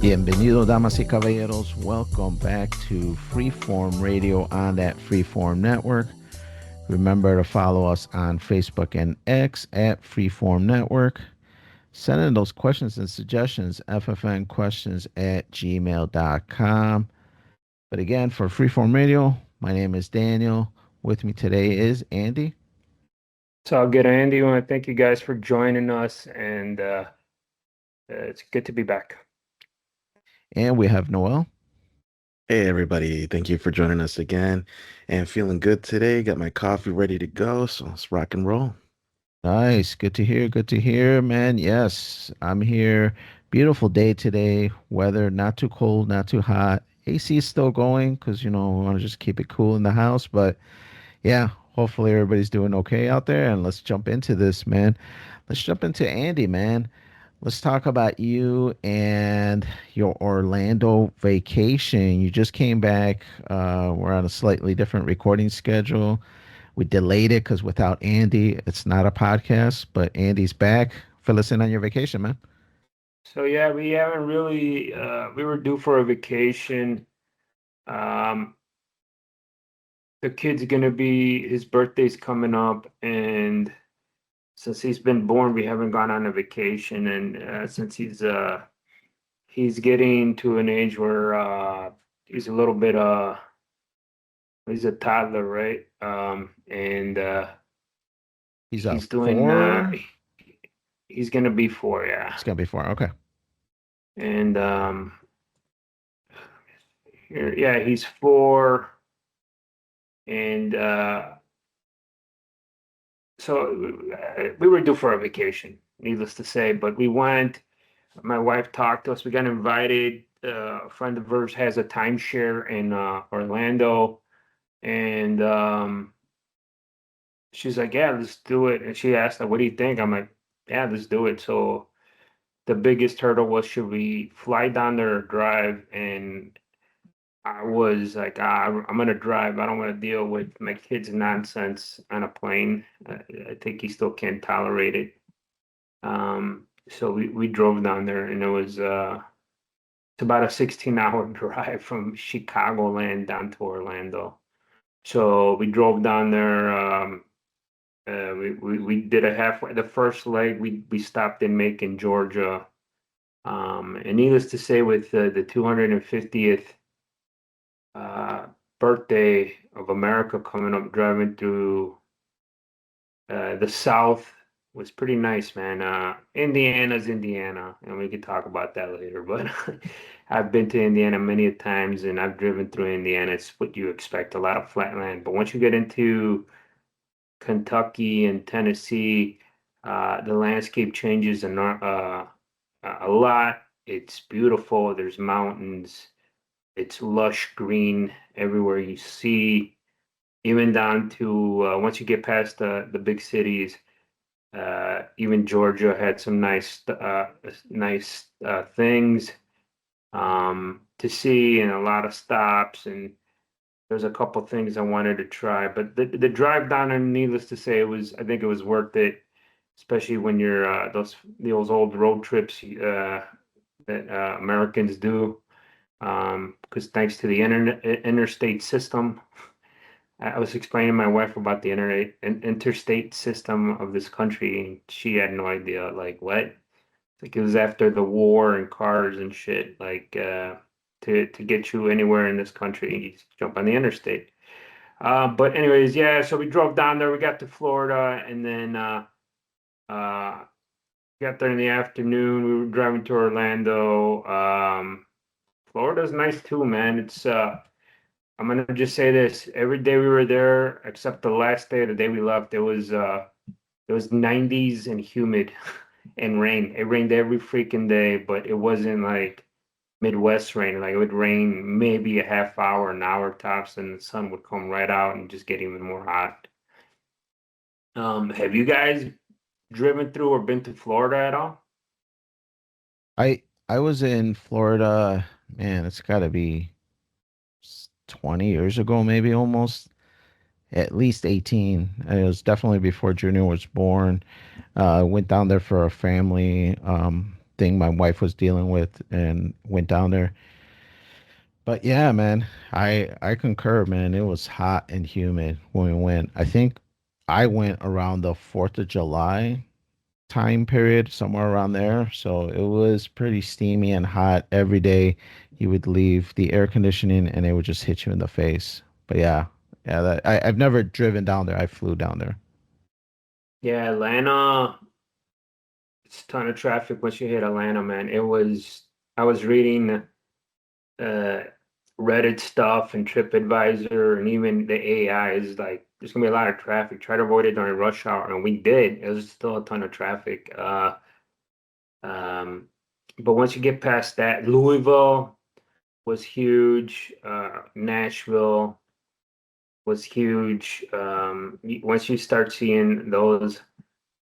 Bienvenido, damas y caballeros. Welcome back to Freeform Radio on that Freeform Network. Remember to follow us on Facebook and X at Freeform Network. Send in those questions and suggestions, ffnquestions at gmail.com. But again, for Freeform Radio, my name is Daniel. With me today is Andy. It's all good, Andy. I want to thank you guys for joining us, and it's good to be back. And we have Noel. Hey everybody, thank you for joining us again and feeling good today. Got my coffee ready to go, so let's rock and roll. Nice. Good to hear. Good to hear, man. Yes, I'm here. Beautiful day today. Weather not too cold, not too hot. AC is still going because, we want to just keep it cool in the house. But yeah, hopefully everybody's doing okay out there. And let's jump into this, man. Let's jump into Andy, man. Let's talk about you and your Orlando vacation. You just came back. We're on a slightly different recording schedule. We delayed it because without Andy, it's not a podcast, but Andy's back. Fill us in on your vacation, man. So yeah, we haven't really. We were due for a vacation. Um, the kid's gonna be his birthday's coming up, and since he's been born, we haven't gone on a vacation. And since he's getting to an age where he's a little bit he's a toddler, right? And He's up he's doing four. he's gonna be 4, yeah. It's gonna be four. Okay. And yeah, he's 4, and so we were due for a vacation, needless to say. But we went. My wife talked to us. We got invited. A friend of hers has a timeshare in Orlando, and she's like, "Yeah, let's do it." And she asked, like, "What do you think?" I'm like, "Yeah, let's do it." So the biggest hurdle was, should we fly down there or drive? And I was like, I'm gonna drive. I don't want to deal with my kid's nonsense on a plane. I think he still can't tolerate it. So we drove down there, and it's about a 16-hour drive from Chicagoland down to Orlando. So we drove down there. We did a halfway. The first leg we stopped in Macon, Georgia. And needless to say, with the 250th birthday of America coming up, driving through the South was pretty nice, man. Indiana's Indiana, and we could talk about that later. But I've been to Indiana many a times, and I've driven through Indiana. It's what you expect, a lot of flat land. But once you get into Kentucky and Tennessee, the landscape changes a lot. It's beautiful. There's mountains. It's lush green everywhere you see, even down to once you get past the big cities. Even Georgia had some nice things to see, and a lot of stops. And there's a couple things I wanted to try, but the drive down there, needless to say, I think it was worth it, especially when you're those old road trips that Americans do. Because thanks to the interstate system, I was explaining to my wife about the interstate system of this country, and she had no idea. Like, what? Like, it was after the war and cars and shit. Like, to get you anywhere in this country, you just jump on the interstate. But anyways, yeah. So we drove down there. We got to Florida, and then uh, got there in the afternoon. We were driving to Orlando. Florida's nice too, man. I'm gonna just say this: every day we were there, except the last day, the day we left, it was 90s and humid and rain. It rained every freaking day, but it wasn't like Midwest rain. Like, it would rain maybe a half hour, an hour tops, and the sun would come right out and just get even more hot. Have you guys driven through or been to Florida at all? I was in Florida, man, it's got to be 20 years ago, maybe almost. At least 18. It was definitely before Junior was born. I went down there for a family thing my wife was dealing with and went down there. But yeah, man, I concur, man. It was hot and humid when we went. I think I went around the 4th of July time period, somewhere around there. So it was pretty steamy and hot every day. You would leave the air conditioning and it would just hit you in the face. But yeah, yeah, I've never driven down there. I flew down there. Yeah, Atlanta, it's a ton of traffic once you hit Atlanta, man. I was reading uh Reddit stuff and TripAdvisor and even the AI is like there's gonna be a lot of traffic. Try to avoid it during rush hour, and we did. It was still a ton of traffic. Um, but once you get past that, Louisville was huge. Nashville was huge. Once you start seeing those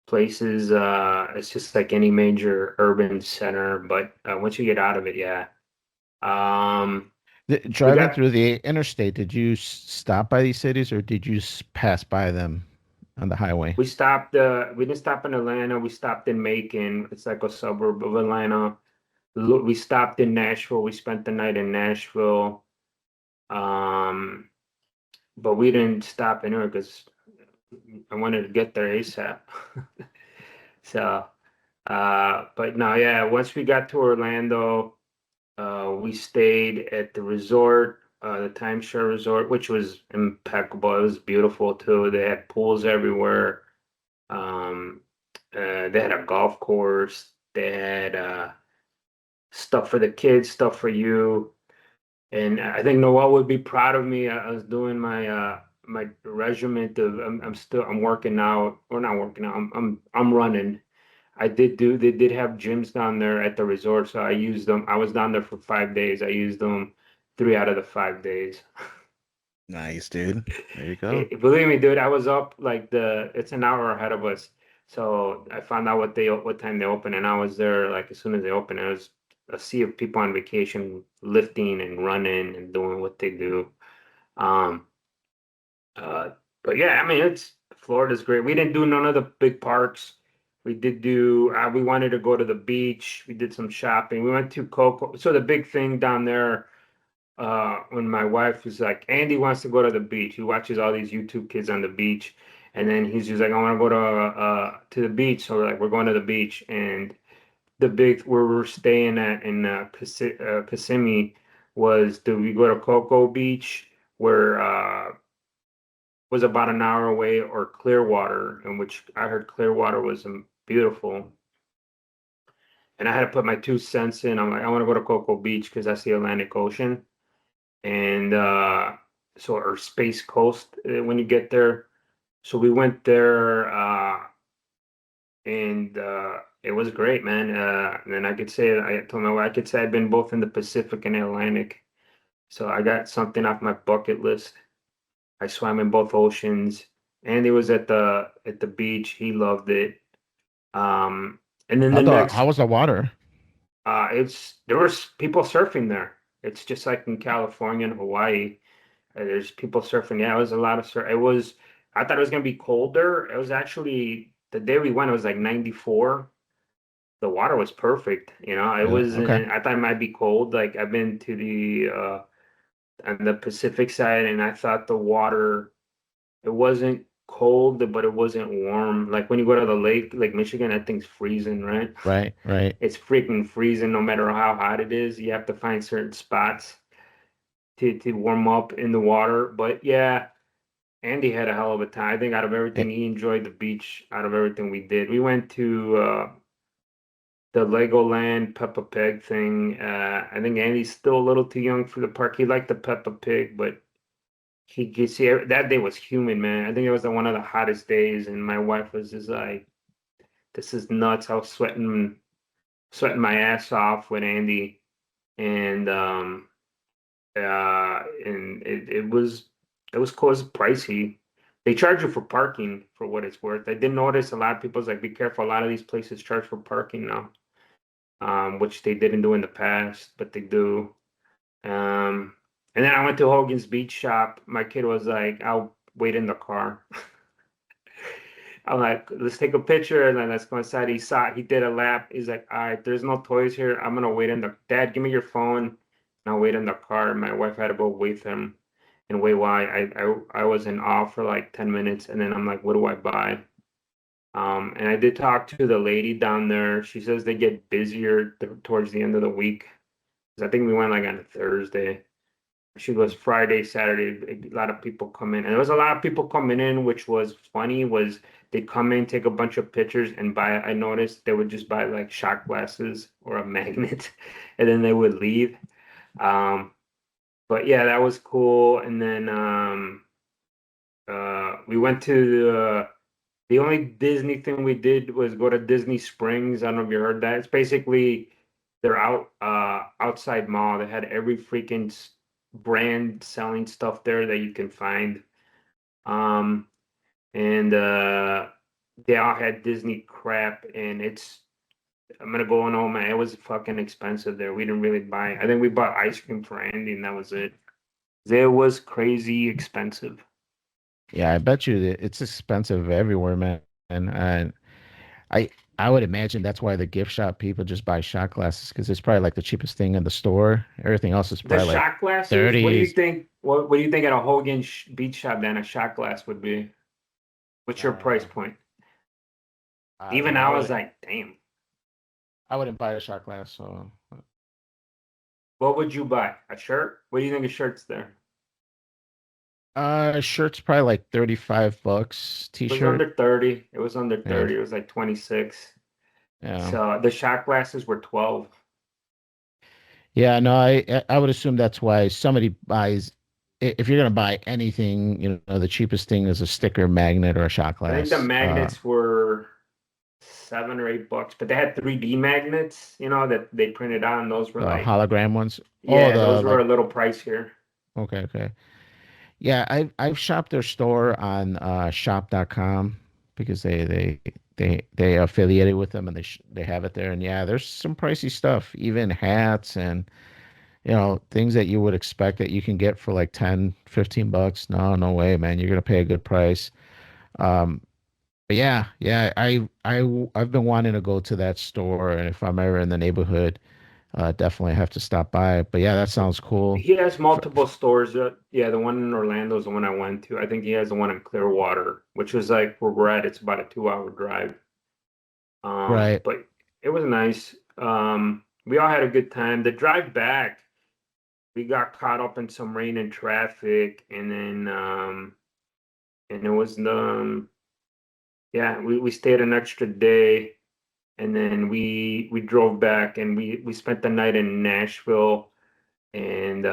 places, it's just like any major urban center. But once you get out of it, yeah. Um, we Driving got through the interstate, did you stop by these cities or did you pass by them on the highway? we stopped. We didn't stop in Atlanta. We stopped in Macon. It's like a suburb of Atlanta. We stopped in Nashville. We spent the night in Nashville. Um, but we didn't stop in her because I wanted to get there ASAP. So, but no, yeah, once we got to Orlando, we stayed at the resort, the timeshare resort, which was impeccable. It was beautiful too. They had pools everywhere. Um, they had a golf course. They had stuff for the kids, stuff for you. And I think Noel would be proud of me. I was doing my regiment of I'm working out or not working out. I'm running. They did have gyms down there at the resort, so I used them. I was down there for 5 days. I used them 3 out of the 5 days. Nice, dude. There you go. Believe me, dude, I was up like it's an hour ahead of us. So I found out what time they open, and I was there like as soon as they opened. It was a sea of people on vacation, lifting and running and doing what they do. Um, uh, but yeah, I mean, it's Florida's great. We didn't do none of the big parks. We did do. We wanted to go to the beach. We did some shopping. We went to Coco. So the big thing down there when my wife was like, Andy wants to go to the beach. He watches all these YouTube kids on the beach, and then he's just like, I want to go to the beach. So we're going to the beach, and the big where we're staying at in Kissimmee was do we go to Cocoa Beach where was about an hour away, or Clearwater, in which I heard Clearwater was beautiful. And I had to put my 2 cents in. I'm like, I want to go to Cocoa Beach because that's the Atlantic Ocean. And or Space Coast when you get there. So we went there, and it was great, man. And then I told my wife I could say I've been both in the Pacific and Atlantic. So I got something off my bucket list. I swam in both oceans. Andy was at the beach. He loved it. Um, and then the How next, was the water? it's there was people surfing there. It's just like in California and Hawaii. There's people surfing. Yeah, it was a lot of surf. It was. I thought it was gonna be colder. It was actually the day we went. It was like 94. The water was perfect. It Really? was. Okay. I thought it might be cold. Like I've been to the on the Pacific side, and I thought the water it wasn't cold, but it wasn't warm. Like when you go to the lake, like Michigan, that thing's freezing, right? Right, right. It's freaking freezing no matter how hot it is. You have to find certain spots to warm up in the water. But yeah, Andy had a hell of a time. I think out of everything, Eh, he enjoyed the beach out of everything we did. We went to the Legoland Peppa Pig thing. I think Andy's still a little too young for the park. He liked the Peppa Pig, but he could see that day was humid, man. I think it was one of the hottest days, and my wife was just like, "This is nuts." I was sweating my ass off with Andy, and it was cool. It was pricey. They charge you for parking for what it's worth. I did notice a lot of people's like, be careful. A lot of these places charge for parking now, which they didn't do in the past, but they do. Um, and then I went to Hogan's Beach Shop. My kid was like, I'll wait in the car. I'm like, let's take a picture and then let's go inside. He did a lap. He's like, all right, there's no toys here. I'm gonna wait in the dad, give me your phone. And I'll wait in the car. My wife had to go wait him and wait while I was in awe for like 10 minutes. And then I'm like, what do I buy? And I did talk to the lady down there. She says they get busier towards the end of the week. 'Cause I think we went like on a Thursday. She goes Friday, Saturday, a lot of people come in. And there was a lot of people coming in, which was funny, was they come in, take a bunch of pictures and buy, I noticed they would just buy like shot glasses or a magnet and then they would leave. Um, but yeah, that was cool. And then we went to the only Disney thing we did was go to Disney Springs. I don't know if you heard that. It's basically their outside mall. They had every freaking brand selling stuff there that you can find. Um, and they all had Disney crap, and I'm gonna go on, oh man, it was fucking expensive there. We didn't really buy. I think we bought ice cream for Andy, and that was it. It was crazy expensive. Yeah, I bet you that it's expensive everywhere, man. And I I would imagine that's why the gift shop people just buy shot glasses because it's probably like the cheapest thing in the store. Everything else is The probably like shot glasses, what do you 30s. think? What do you think at a Hogan beach shop then a shot glass would be? What's your price Uh, point? I don't Even know. I was like, damn, I wouldn't buy a shot glass. So what would you buy? A shirt? What do you think a shirt's there? shirt's probably like $35. It was T-shirt. under 30. It was under Yeah. 30. It was like 26. Yeah. So the shot glasses were 12. Yeah, no, I would assume that's why somebody buys if you're gonna buy anything, the cheapest thing is a sticker magnet or a shot I think the glass. magnets were $7 or $8, but they had 3D magnets, that they printed on. Those were The like, hologram ones. Oh, yeah, the those were like a little pricier. okay, okay. Yeah, I've shopped their store on shop.com because they affiliated with them and they have it there. And yeah, there's some pricey stuff, even hats and things that you would expect that you can get for like 10, 15 bucks. No, no way, man. You're gonna pay a good price. Um, but yeah, yeah, I've been wanting to go to that store, and if I'm ever in the neighborhood, definitely have to stop by. But yeah, that sounds cool. He has multiple stores. Yeah, the one in Orlando is the one I went to. I think he has the one in Clearwater, which was like where we're at. It's about a 2 hour drive. Right. But it was nice. We all had a good time. The drive back, we got caught up in some rain and traffic, and then and it was yeah, we stayed an extra day, and then we drove back, and we spent the night in Nashville, and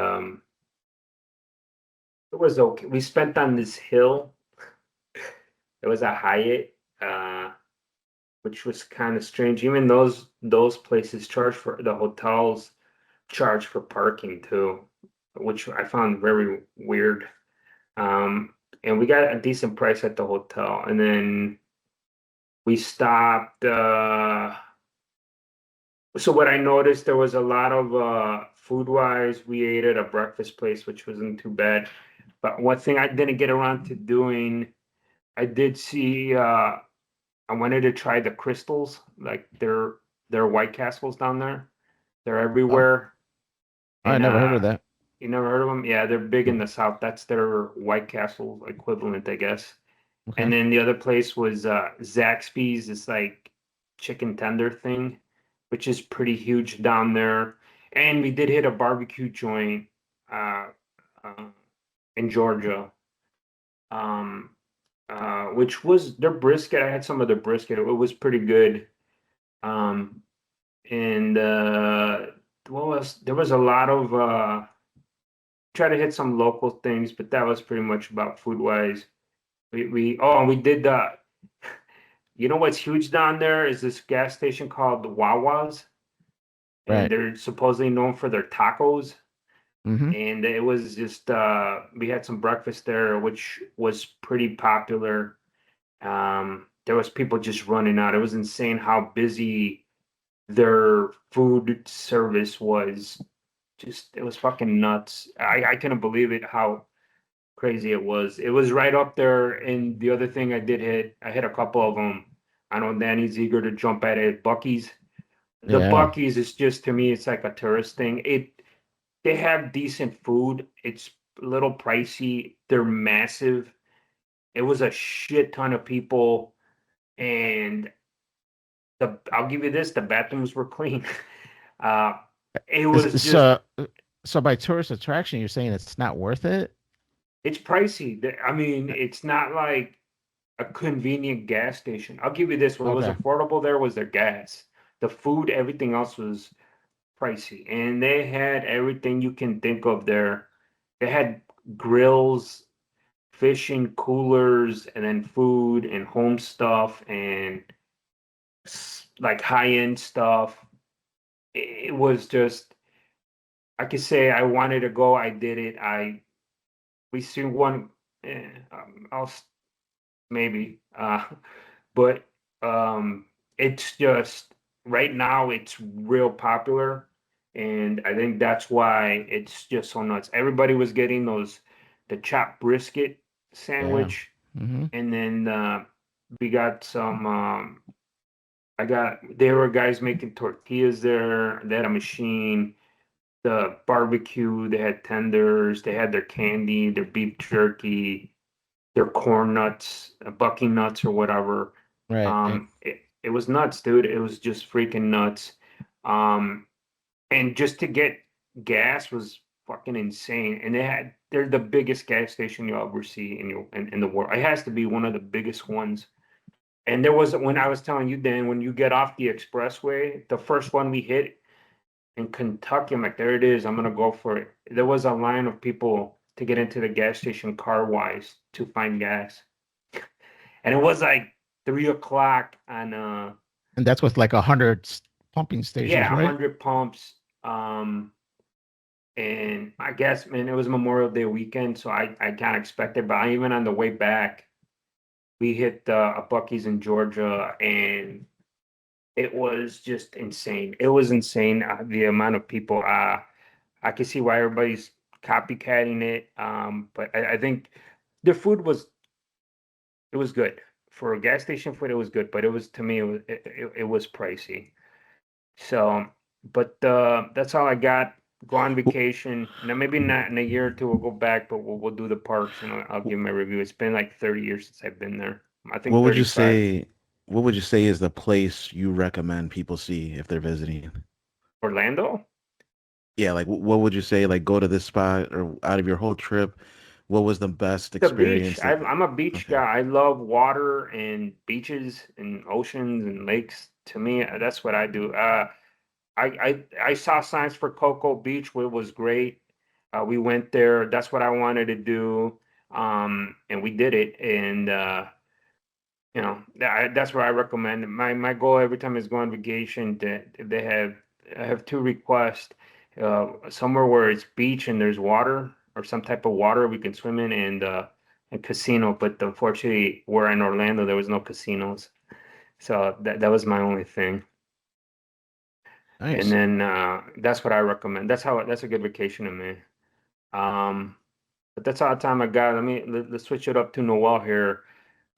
it was okay. We spent on this hill. It was a Hyatt, which was kind of strange. Even those places charge for the hotels charge for parking too, which I found very weird. Um, and we got a decent price at the hotel, and then we stopped. So what I noticed, there was a lot of food wise. We ate at a breakfast place, which wasn't too bad. But one thing I didn't get around to doing, I did see. I wanted to try the crystals, like they're White Castles down there. They're Oh, everywhere, I and never heard of that. you never heard of them? Yeah, they're big in Mm, the South. That's their White Castle equivalent, I guess. And okay. then the other place was Zaxby's, this like chicken tender thing, which is pretty huge down there. And we did hit a barbecue joint uh, uh, in Georgia, um, which was their brisket. I had some of their brisket. It was pretty good. Um, and there was a lot of try to hit some local things, but that was pretty much about food wise. And we did you know what's huge down there is this gas station called the Wawa's, and Right. they're supposedly known for their tacos. Mm-hmm. And it was just we had some breakfast there, which was pretty popular. There was people just running out. It was insane how busy their food service was. Just it was fucking nuts. I couldn't believe it how crazy it was. It was right up there. And the other thing I did hit, I hit a couple of them. I know Danny's eager to jump at it. Bucky's. The Yeah. Bucky's is just to me, it's like a tourist thing. They have decent food. It's a little pricey. They're massive. It was a shit ton of people, and I'll give you this, the bathrooms were clean. Uh, it was just So, so by tourist attraction, you're saying it's not worth it? it's pricey. I mean, it's not like a convenient gas station. I'll give you this, what was Okay. affordable there was their gas. The food, everything else was pricey. And they had everything you can think of there. They had grills, fishing coolers, and then food and home stuff and like high-end stuff. It was just, I could say I wanted to go. I did it. We seen one. I'll maybe. But it's just right now it's real popular, and I think that's why it's just so nuts. Everybody was getting the chopped brisket Yeah. sandwich, Hmm. and then we got some. There were guys making tortillas there. They had a machine. The barbecue. They had tenders. They had their candy, their beef jerky, their corn nuts, bucky nuts or whatever. Right. It was nuts, dude. It was just freaking nuts. Um, and just to get gas was fucking insane. And they're the biggest gas station you'll ever see in the world. It has to be one of the biggest ones. And there was when I was telling you, Dan, when you get off the expressway, the first one we hit in Kentucky, I'm like, there it is. I'm gonna go for it. There was a line of people to get into the gas station car wise to find gas. And it was like 3 o'clock on And that's with like 100 pumping stations, yeah, right? 100 pumps. And I guess, man, it was Memorial Day weekend, so I can't expect it. But even on the way back, we hit a Buc-ee's in Georgia, and it was just insane. It was insane, the amount of people. I can see why everybody's copycatting it. But I think the food it was good for a gas station food. It was good, but it was to me it was pricey. So, but that's all I got. Go on W- vacation. Now, maybe not in a year or two. We'll go back, but we'll do the parks and I'll w- give my review. It's been like 30 years since I've been there. I What think would you 35. say? What would you say is the place you recommend people see if they're visiting? Orlando, Yeah, like what would you say? Like go to this spot or out of your whole trip, what was the best the beach. experience that? I'm a beach Okay. guy. I love water and beaches and oceans and lakes. To me, that's what I do. I saw signs for Cocoa Beach, which was great. We went there. That's what I wanted to do. And we did it. And that's where I recommend it. My goal every time is go on vacation that I have two requests. Somewhere where it's beach and there's water or some type of water we can swim in and casino. But unfortunately, we're in Orlando, there was no casinos. So that was my only thing. And Nice. then that's what I recommend. That's a good vacation to me. Um, but that's all the time I got. Let's switch it up to Noel here.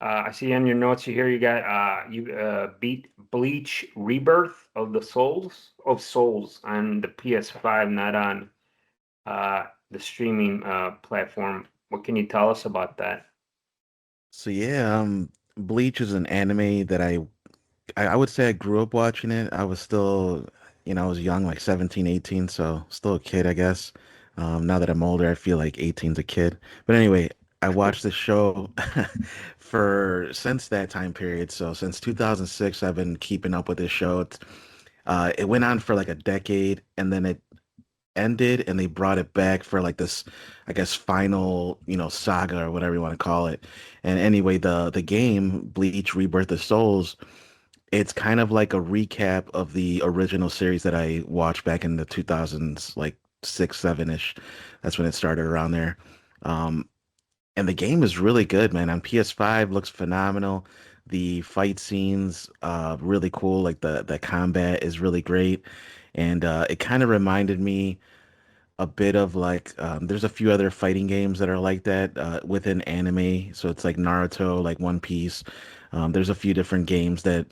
I see on your notes here you got you beat Bleach Rebirth of Souls on the PS5, not on the streaming platform. What can you tell us about that? So yeah, Bleach is an anime that I would say I grew up watching it. I was still, I was young, like 17, 18, so still a kid, I guess. Now that I'm older, I feel like 18's a kid. But anyway, I watched the show for since that time period. So since 2006, I've been keeping up with this show. It went on for like a decade, and then it ended, and they brought it back for like this, I guess, final, saga or whatever you want to call it. And anyway, the game Bleach Rebirth of Souls, it's kind of like a recap of the original series that I watched back in the 2000s, like six, seven-ish. That's when it started around there. Um, and the game is really good, man. On PS5, looks phenomenal. The fight scenes, really cool. Like the combat is really great. And it kind of reminded me a bit of like there's a few other fighting games that are like that within anime. So it's like Naruto, like One Piece. There's a few different games that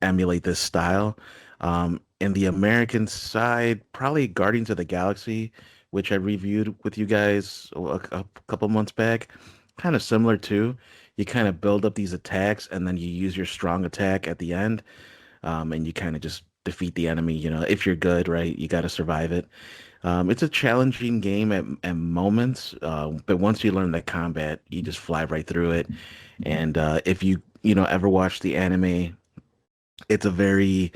emulate this style. In the American side, probably Guardians of the Galaxy, which I reviewed with you guys a couple months back. Kind of similar too. You kind of build up these attacks and then you use your strong attack at the end, and you kind of just defeat the enemy. If you're good, right? You got to survive it. It's a challenging game at moments, but once you learn the combat, you just fly right through it. And if you ever watch the anime, it's a very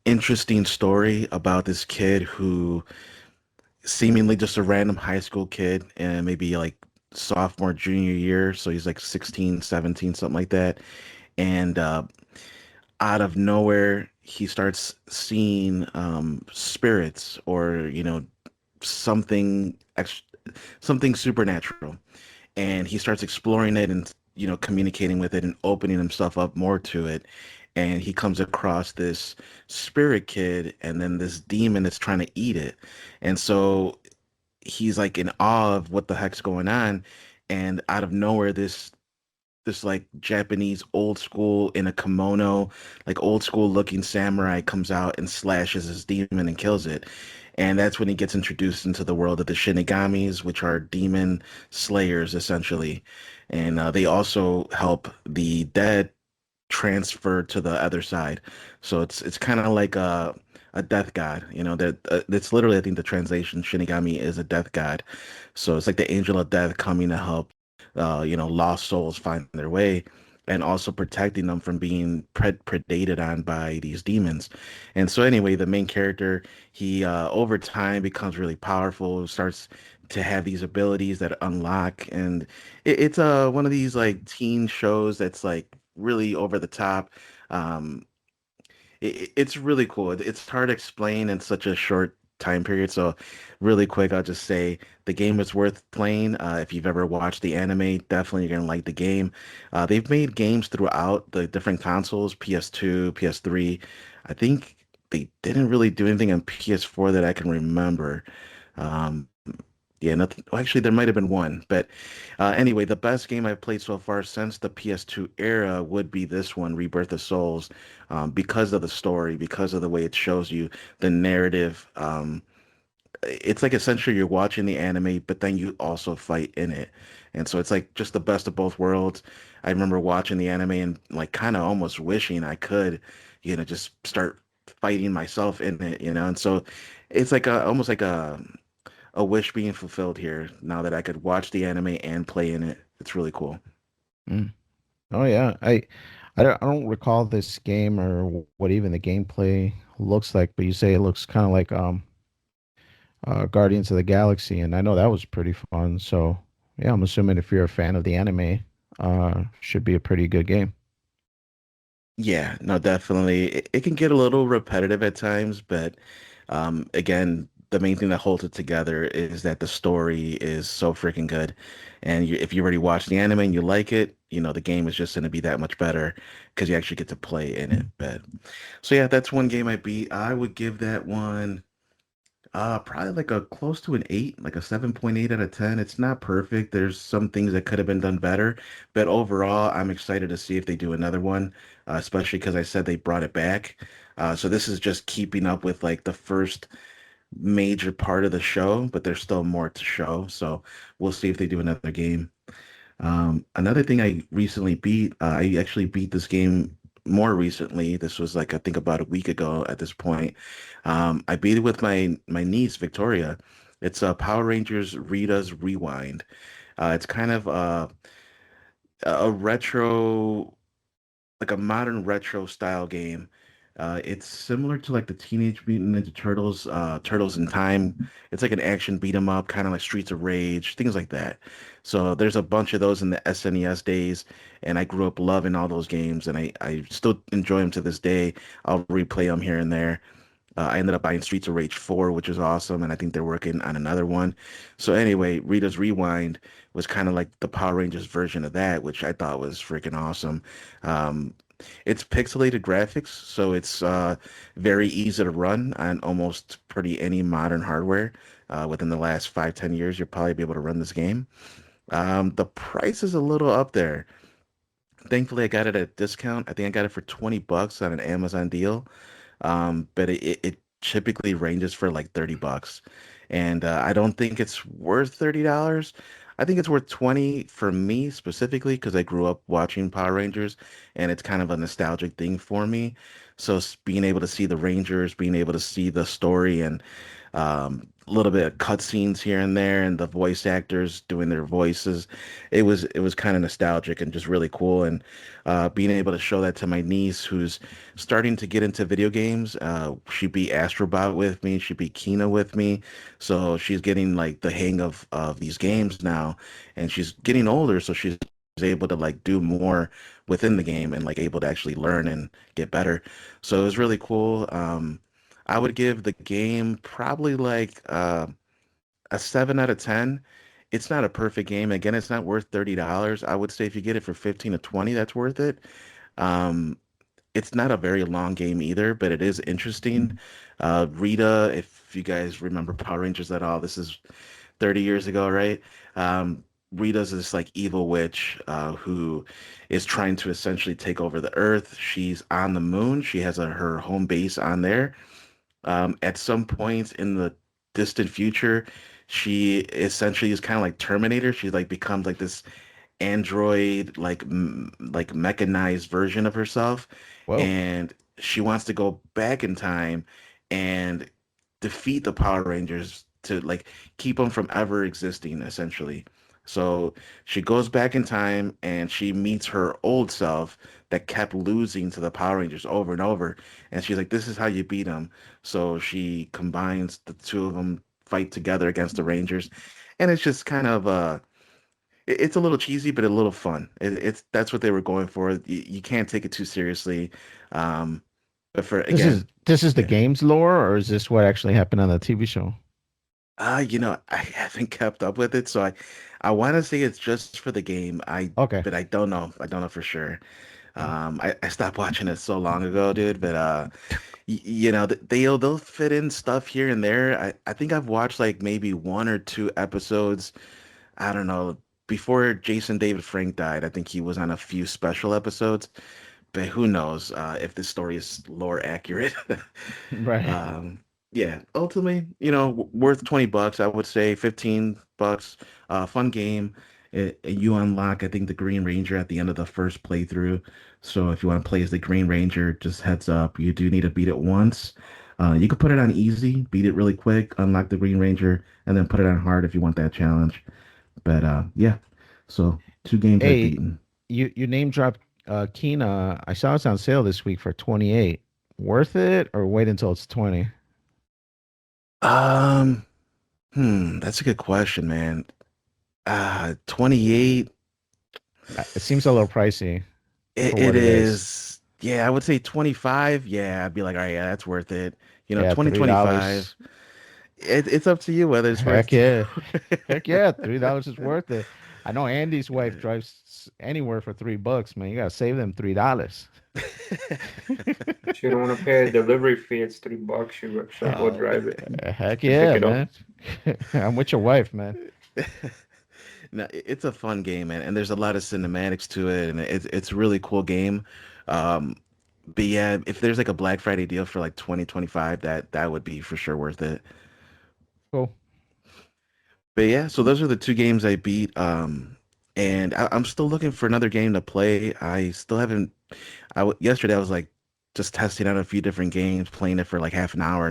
interesting story about this kid who seemingly just a random high school kid and maybe like sophomore, junior year. So he's like 16, 17, something like that. And out of nowhere, he starts seeing spirits or, something something supernatural, and he starts exploring it and communicating with it and opening himself up more to it, and he comes across this spirit kid and then this demon that's trying to eat it, and so he's like in awe of what the heck's going on, and out of nowhere this like Japanese old school in a kimono, like old school looking samurai comes out and slashes his demon and kills it. And that's when he gets introduced into the world of the Shinigamis, which are demon slayers essentially. And they also help the dead transfer to the other side. So it's kind of like a death god, that it's literally, I think the translation Shinigami is a death god. So it's like the angel of death coming to help lost souls find their way, and also protecting them from being predated on by these demons. And so anyway, the main character, he over time becomes really powerful, starts to have these abilities that unlock, and it's one of these like teen shows that's like really over the top. Um, it's really cool. It's hard to explain in such a short time period. So, really quick, I'll just say the game is worth playing. If you've ever watched the anime, definitely you're gonna like the game. They've made games throughout the different consoles, PS2, PS3. I think they didn't really do anything on PS4 that I can remember. Um, yeah, nothing. Well, actually, there might have been one, but anyway, the best game I've played so far since the PS2 era would be this one, Rebirth of Souls, because of the story, because of the way it shows you the narrative. It's like essentially you're watching the anime, but then you also fight in it, and so it's like just the best of both worlds. I remember watching the anime and like kind of almost wishing I could, just start fighting myself in it, and so it's like almost like a wish being fulfilled here now that I could watch the anime and play in it. It's really cool. Mm. Oh yeah, I don't recall this game or what even the gameplay looks like, but you say it looks kind of like Guardians of the Galaxy, and I know that was pretty fun. So yeah, I'm assuming if you're a fan of the anime, should be a pretty good game. Yeah, no, definitely. It can get a little repetitive at times, but again, the main thing that holds it together is that the story is so freaking good. And if you already watched the anime and you like it, the game is just going to be that much better because you actually get to play in it. But so yeah, that's one game I beat. I would give that one. Probably like a close to an 8, like a 7.8 out of 10. It's not perfect. There's some things that could have been done better, but overall, I'm excited to see if they do another one, especially because I said they brought it back. So this is just keeping up with like the first major part of the show, but there's still more to show. So we'll see if they do another game. Another thing I recently beat, I actually beat this game more recently. This was like I think about a week ago at this point. I beat it with my niece Victoria. It's Power Rangers Rita's Rewind. It's kind of a retro, like a modern retro style game. It's similar to like the Teenage Mutant Ninja Turtles, Turtles in Time. It's like an action beat 'em up, kind of like Streets of Rage, things like that. So there's a bunch of those in the SNES days, and I grew up loving all those games, and I still enjoy them to this day. I'll replay them here and there. I ended up buying Streets of Rage 4, which is awesome, and I think they're working on another one. So anyway, Rita's Rewind was kind of like the Power Rangers version of that, which I thought was freaking awesome. Um, It's pixelated graphics, so it's very easy to run on almost pretty any modern hardware. Within the last 5, 10 years, you'll probably be able to run this game. The price is a little up there. Thankfully, I got it at a discount. I think I got it for $20 on an Amazon deal. But it typically ranges for like $30. And I don't think it's worth $30. I think it's worth 20 for me specifically because I grew up watching Power Rangers and it's kind of a nostalgic thing for me. So being able to see the Rangers, being able to see the story and a little bit of cutscenes here and there and the voice actors doing their voices, it was kind of nostalgic and just really cool. And being able to show that to my niece who's starting to get into video games. She beat Astrobot with me. She beat Kina with me. So she's getting like the hang of these games now, and she's getting older, so she's able to like do more within the game and like able to actually learn and get better. So it was really cool. I would give the game probably like a 7 out of 10. It's not a perfect game. Again, it's not worth $30. I would say if you get it for 15 to 20, that's worth it. Um, it's not a very long game either, but it is interesting. Rita, if you guys remember Power Rangers at all, this is 30 years ago, right? Um, Rita's this like evil witch who is trying to essentially take over the Earth. She's on the moon. She has her home base on there. At some point in the distant future, she essentially is kind of like Terminator. She like becomes like this android like mechanized version of herself, Whoa. and she wants to go back in time and defeat the Power Rangers to like keep them from ever existing essentially. So she goes back in time and she meets her old self that kept losing to the Power Rangers over and over, and she's like, this is how you beat them. So she combines the two of them, fight together against the Rangers, and it's just kind of it's a little cheesy, but a little fun. It's that's what they were going for. You can't take it too seriously. Um, but for again, This is the yeah. game's lore, or is this what actually happened on the TV show? I haven't kept up with it, so I want to say it's just for the game. Okay. But I don't know. I don't know for sure. I stopped watching it so long ago, dude. But they'll fit in stuff here and there. I think I've watched like maybe one or two episodes. I don't know. Before Jason David Frank died, I think he was on a few special episodes, but who knows if this story is lore accurate. Right. um, yeah, ultimately, worth $20, I would say $15. Fun game. You unlock, I think, the Green Ranger at the end of the first playthrough. So if you want to play as the Green Ranger, just heads up, you do need to beat it once. You could put it on easy, beat it really quick, unlock the Green Ranger, and then put it on hard if you want that challenge. But yeah, so two games I've Hey, beaten. you name dropped Kina. I saw it's on sale this week for 28. Worth it or wait until it's 20? Um, that's a good question, man. 28. It seems a little pricey It, for it what it is. is. Yeah, I would say 25. Yeah, I'd be like, all right, yeah, that's worth it. Yeah, 2025. $3. It's up to you whether it's worth Heck it yeah. to Heck you. yeah, $3 is worth it. I know Andy's wife Yeah. drives anywhere for $3, man. You gotta save them $3. She don't want to pay a delivery fee. It's $3. She'll go Oh drive it Heck to pick yeah, it up. man. I'm with your wife, man. No, it's a fun game, man, and there's a lot of cinematics to it, and it's a really cool game. Um, but yeah, if there's like a Black Friday deal for like 2025, that would be for sure worth it. Cool. But yeah, so those are the two games I beat. And I'm still looking for another game to play. I still haven't. Yesterday I was like just testing out a few different games, playing it for like half an hour,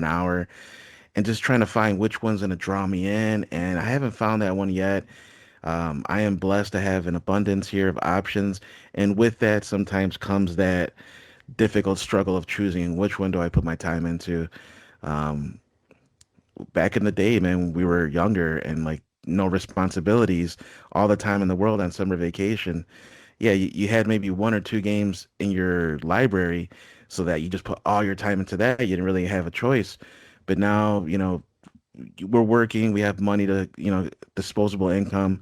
and just trying to find which one's gonna draw me in. And I haven't found that one yet. I am blessed to have an abundance here of options, and with that sometimes comes that difficult struggle of choosing which one do I put my time into. Um, Back in the day, man, when we were younger and like no responsibilities, all the time in the world on summer vacation, yeah, you had maybe one or two games in your library so that you just put all your time into that. You didn't really have a choice. But now, we're working, we have money to, disposable income.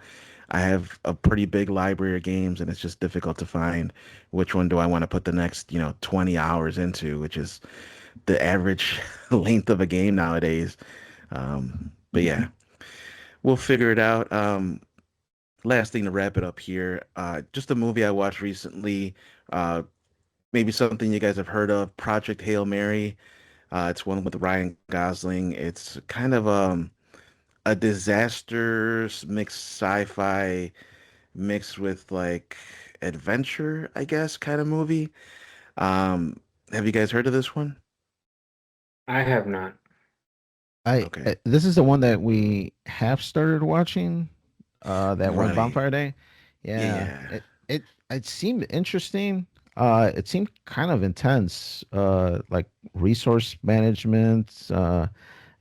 I have a pretty big library of games, and it's just difficult to find which one do I want to put the next, 20 hours into, which is the average length of a game nowadays. But yeah, we'll figure it out. Last thing to wrap it up here, just a movie I watched recently. Uh, Maybe something you guys have heard of, Project Hail Mary. It's one with Ryan Gosling. It's kind of a disaster mixed sci-fi mixed with like adventure, I guess, kind of movie. Um, have you guys heard of this one? I have not. Okay. This is the one that we have started watching, that one Right. Bonfire Day. Yeah, Yeah. it seemed interesting. It seemed kind of intense, like resource management,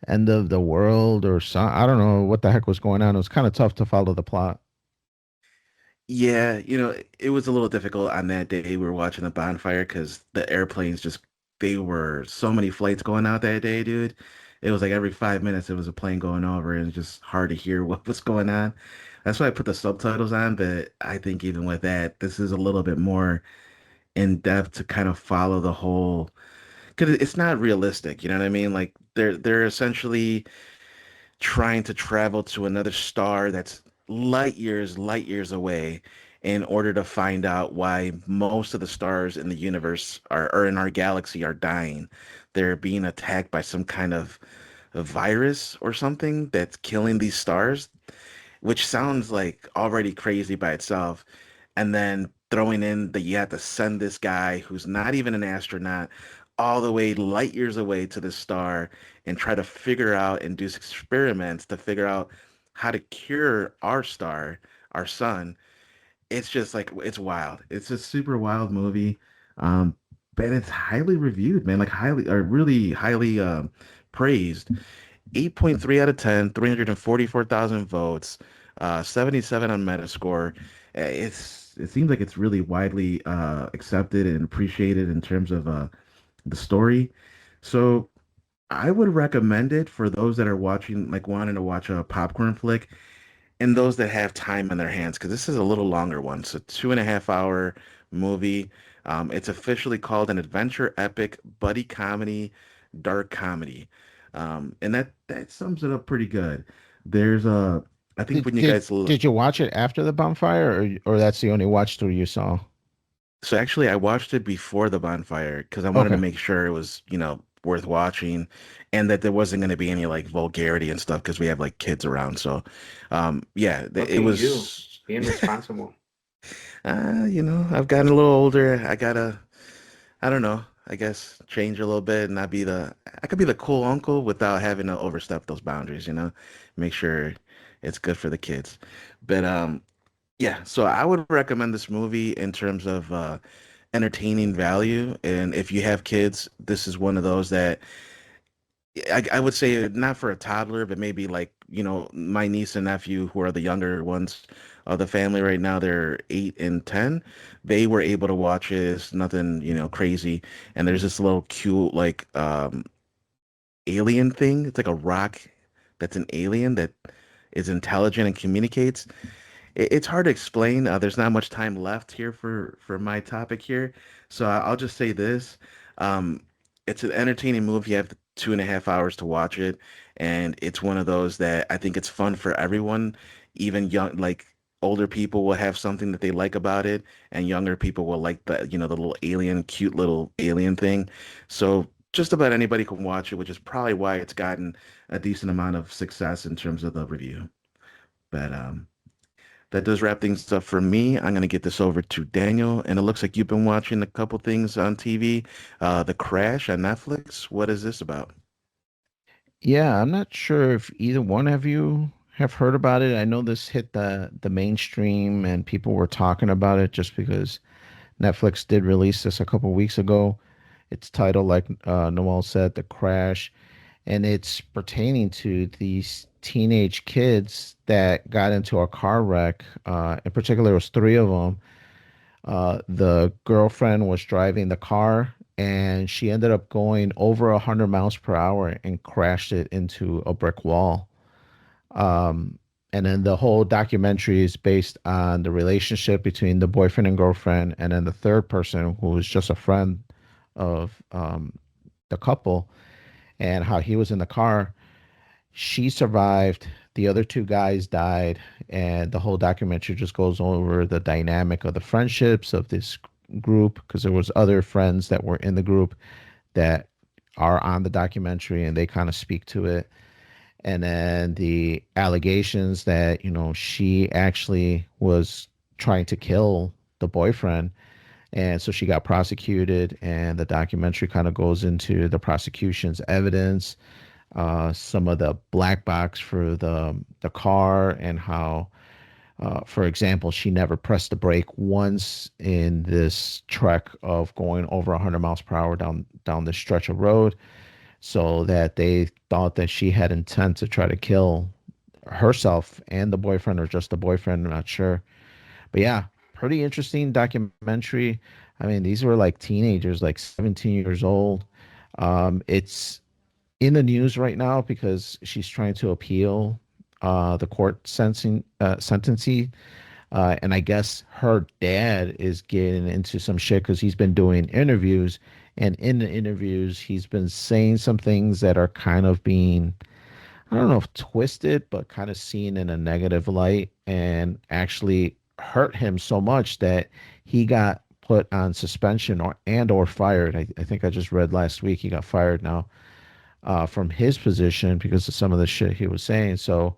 end of the world or some. I don't know what the heck was going on. It was kind of tough to follow the plot. Yeah, it was a little difficult on that day we were watching the bonfire because the airplanes just they were so many flights going out that day, dude. It was like every 5 minutes there was a plane going over and it's just hard to hear what was going on. That's why I put the subtitles on, but I think even with that, this is a little bit more in depth to kind of follow the whole because it's not realistic, you know what I mean? Like they're essentially trying to travel to another star that's light years away in order to find out why most of the stars in the universe are or in our galaxy are dying. They're being attacked by some kind of a virus or something that's killing these stars, which sounds like already crazy by itself. And then throwing in that you have to send this guy who's not even an astronaut all the way light years away to the star and try to figure out and do experiments to figure out how to cure our star, our sun. It's just like it's wild. It's a super wild movie. Um, but it's highly reviewed, man. Like highly or really highly praised. 8.3 out of 10, 344,000 votes, 77 on Metascore. It seems like it's really widely accepted and appreciated in terms of the story. So I would recommend it for those that are watching, like wanting to watch a popcorn flick, and those that have time on their hands, because this is a little longer one. It's a 2.5 hour movie. It's officially called an adventure epic buddy comedy, dark comedy. And that sums it up pretty good. There's a, I think Did when you did guys look, did you watch it after the bonfire, or that's the only watch through you saw? so actually I watched it before the bonfire because I wanted to Okay. make sure it was, worth watching and that there wasn't going to be any like vulgarity and stuff because we have like kids around. So, yeah, Look it at you was. being responsible. I've gotten a little older. I gotta, I don't know, I guess change a little bit and not be I could be the cool uncle without having to overstep those boundaries, make sure it's good for the kids. But, yeah, so I would recommend this movie in terms of, entertaining value. And if you have kids, this is one of those that I would say not for a toddler, but maybe like, my niece and nephew, who are the younger ones of the family right now, they're 8 and 10. They were able to watch it. It's nothing, crazy. And there's this little cute, like, alien thing. It's like a rock that's an alien that is intelligent and communicates. It's hard to explain. There's not much time left here for my topic here, so I'll just say this: um, it's an entertaining movie. You have 2.5 hours to watch it, and it's one of those that I think it's fun for everyone, even young, like older people will have something that they like about it, and younger people will like the little alien, cute little alien thing. So just about anybody can watch it, which is probably why it's gotten a decent amount of success in terms of the review. But that does wrap things up for me. I'm going to get this over to Daniel. And it looks like you've been watching a couple things on TV. The Crash on Netflix. What is this about? Yeah, I'm not sure if either one of you have heard about it. I know this hit the mainstream and people were talking about it just because Netflix did release this a couple weeks ago. It's titled, like Noel said, The Crash, and it's pertaining to these teenage kids that got into a car wreck. In particular, it was three of them. The girlfriend was driving the car, and she ended up going over 100 miles per hour and crashed it into a brick wall. Um, And then the whole documentary is based on the relationship between the boyfriend and girlfriend, and then the third person who is just a friend of the couple, and how he was in the car. She survived. The other two guys died, and the whole documentary just goes over the dynamic of the friendships of this group, because there was other friends that were in the group that are on the documentary, and they kind of speak to it. And then the allegations that, she actually was trying to kill the boyfriend, and so she got prosecuted, and the documentary kind of goes into the prosecution's evidence, some of the black box for the car, and how, for example, she never pressed the brake once in this trek of going over 100 miles per hour down this stretch of road, so that they thought that she had intent to try to kill herself and the boyfriend, or just the boyfriend. I'm not sure, but yeah, pretty interesting documentary. I mean, these were like teenagers, like 17 years old. It's in the news right now because she's trying to appeal the court sentencing. And I guess her dad is getting into some shit because he's been doing interviews. And in the interviews, he's been saying some things that are kind of being, I don't know if twisted, but kind of seen in a negative light, and actually hurt him so much that he got put on suspension or fired. I think I just read last week he got fired now from his position because of some of the shit he was saying. So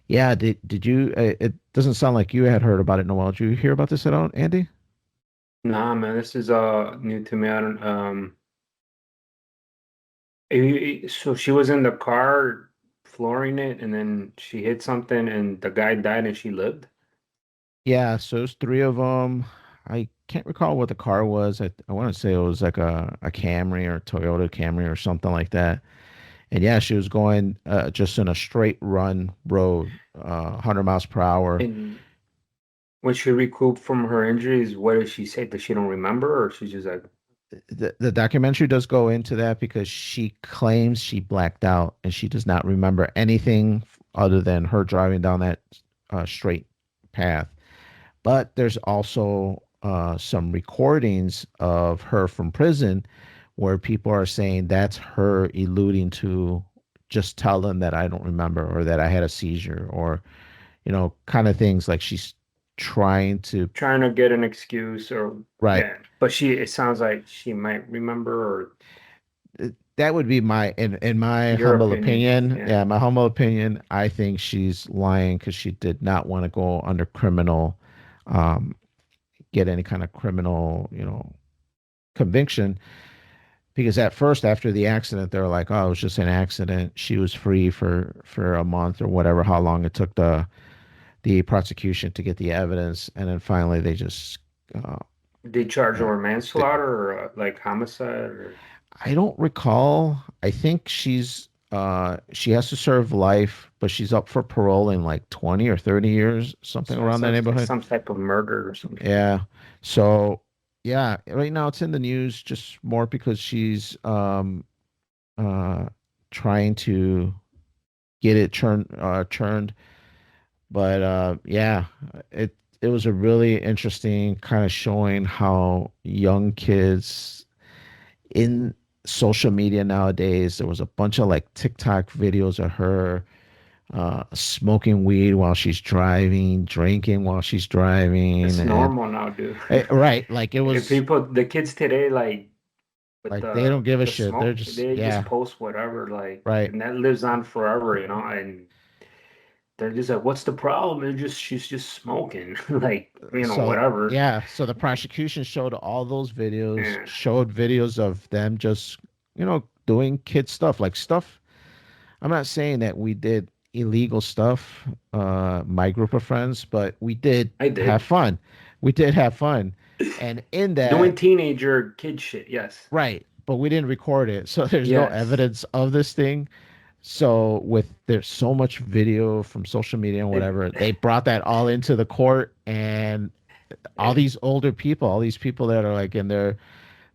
yeah, did you? It doesn't sound like you had heard about it, Noel. Did you hear about this at all, Andy? Nah, man, this is new to me. I don't so she was in the car flooring it, and then she hit something and the guy died and she lived. Yeah, so it's three of them. I can't recall what the car was. I want to say it was like a Camry or Toyota Camry or something like that. And yeah, she was going just in a straight run road, 100 miles per hour. And when she recouped from her injuries, what did she say? That she don't remember, or she's just like, The documentary does go into that because she claims she blacked out and she does not remember anything other than her driving down that straight path. But there's also some recordings of her from prison where people are saying that's her alluding to, just tell them that I don't remember, or that I had a seizure, or, kind of things like she's trying to, trying to get an excuse, or right. yeah. But it sounds like she might remember, or That would be in my your humble opinion. opinion. Yeah. Yeah, my humble opinion. I think she's lying because she did not want to go under criminal, um, get any kind of criminal, conviction. Because at first, after the accident, they were like, "Oh, it was just an accident." She was free for a month or whatever, how long it took the prosecution to get the evidence, and then finally they just, uh, They charge you know, her th- manslaughter, or like homicide, or I don't recall. I think she has to serve life, but she's up for parole in like 20 or 30 years, something so it around that sounds like neighborhood. some type of murder or something. Yeah. So yeah, right now it's in the news just more because she's uh trying to get it churned. But yeah, it was a really interesting kind of showing how young kids in social media nowadays. There was a bunch of like TikTok videos of her smoking weed while she's driving, drinking while she's driving, It's and normal now, dude. right, like it If was people, the kids today, like with like they don't give a the shit. They're smoke, just, they just yeah, post whatever, like, right. and that lives on forever, and they're just like, what's the problem? They're just she's just smoking, like, So whatever. yeah, so the prosecution showed all those videos, Yeah. showed videos of them just, doing kid stuff, like stuff. I'm not saying that we did illegal stuff, my group of friends, but we did I have did. fun. We did have fun. And in Doing that, teenager kid shit, yes. right, but we didn't record it. So there's no Yes. evidence of this thing. So there's so much video from social media and It, whatever, they brought that all into the court, and all it, these older people, all these people that are like in their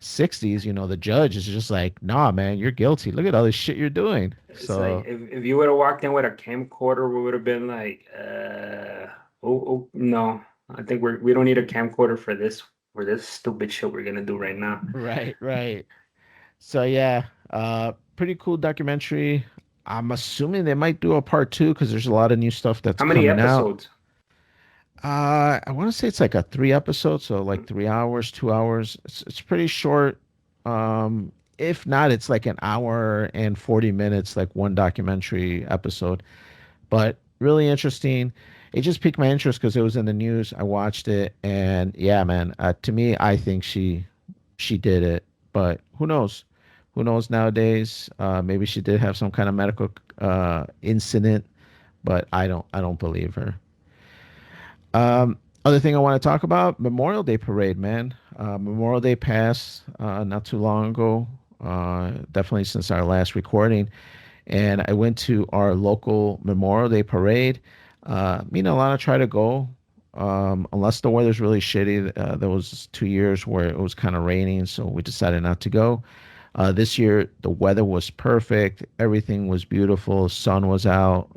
60s, the judge is just like, nah, man, you're guilty. Look at all this shit you're doing. It's like So, if you would have walked in with a camcorder, we would have been like, oh no, I think we don't need a camcorder for this stupid shit we're gonna do right now. right, right. So yeah, pretty cool documentary. I'm assuming they might do a part two because there's a lot of new stuff that's How many coming out. episodes? I want to say it's like a three episode, so like 3 hours, 2 hours. It's pretty short. If not, it's like an hour and 40 minutes, like one documentary episode. But really interesting. It just piqued my interest because it was in the news. I watched it, and yeah, man. To me, I think she did it, but who knows? Who knows nowadays? Maybe she did have some kind of medical incident, but I don't believe her. Other thing I want to talk about, Memorial Day parade, man. Memorial Day passed not too long ago, definitely since our last recording. And I went to our local Memorial Day parade. Me and Alana try to go, unless the weather's really shitty. There was 2 years where it was kind of raining, so we decided not to go. This year, the weather was perfect. Everything was beautiful. Sun was out.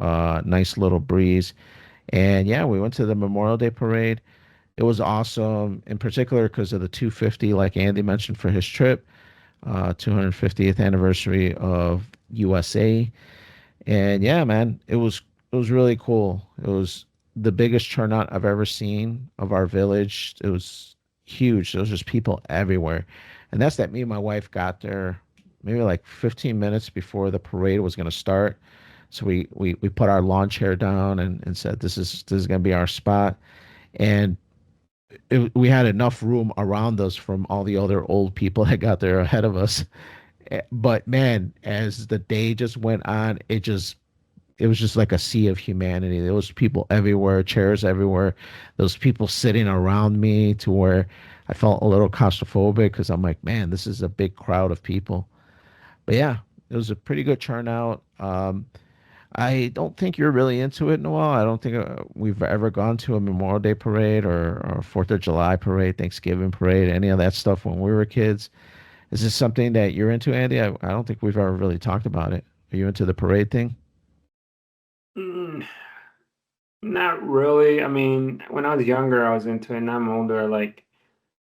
Nice little breeze. And yeah, we went to the Memorial Day parade. It was awesome, in particular because of the 250, like Andy mentioned for his trip, 250th anniversary of USA. And yeah, man, it was really cool. It was the biggest turnout I've ever seen of our village. It was huge. There was just people everywhere. And that's that me and my wife got there maybe like 15 minutes before the parade was going to start. So we put our lawn chair down and said this is going to be our spot. And we had enough room around us from all the other old people that got there ahead of us. But man, as the day just went on, it was just like a sea of humanity. There was people everywhere, chairs everywhere. Those people sitting around me to where I felt a little claustrophobic because I'm like, man, this is a big crowd of people. But yeah, it was a pretty good turnout. I don't think you're really into it, Noel. I don't think we've ever gone to a Memorial Day parade or Fourth of July parade, Thanksgiving parade, any of that stuff when we were kids. Is this something that you're into, Andy? I don't think we've ever really talked about it. Are you into the parade thing? Mm, not really. I mean, when I was younger, I was into it. Now I'm older. Like,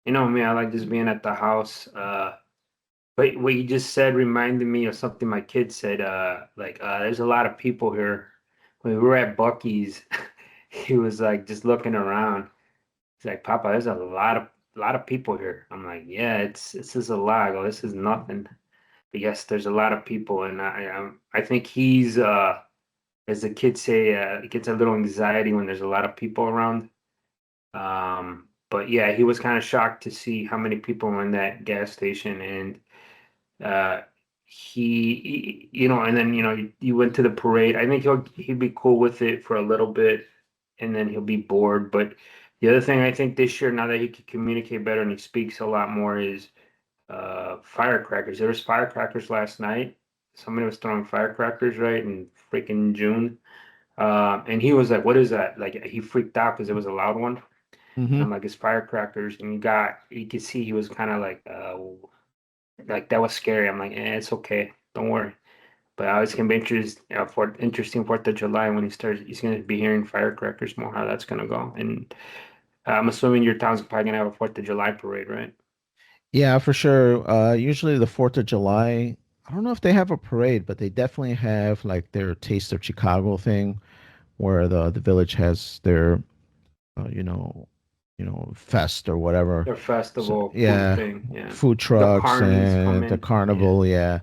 you know me, I like just being at the house. But what you just said reminded me of something my kid said. There's a lot of people here. When we were at Buc-ee's, he was like just looking around. He's like, Papa, there's a lot of people here. I'm like, yeah, this is a lot. I go, this is nothing. But yes, there's a lot of people, and I think he's as the kids say, he gets a little anxiety when there's a lot of people around. But yeah, he was kind of shocked to see how many people were in that gas station, and uh, and then you went to the parade. I think he'd be cool with it for a little bit, and then he'll be bored. But the other thing I think this year, now that he can communicate better and he speaks a lot more, is firecrackers. There was firecrackers last night. Somebody was throwing firecrackers right in freaking June. And he was like, "What is that?" Like he freaked out because it was a loud one. And Mm-hmm. I'm like, "It's firecrackers." And you could see he was kind of like that was scary. I'm like, it's okay, don't worry. But it's gonna be interesting Fourth of July when he's gonna be hearing firecrackers more, how that's gonna go. And I'm assuming your town's probably gonna have a Fourth of July parade, right? Yeah, for sure. Usually the 4th of July, I don't know if they have a parade, but they definitely have like their Taste of Chicago thing where the village has their uh, you know, fest or whatever. Their So festival food yeah, thing, yeah. food The trucks carnies come and the in, yeah. carnival, yeah.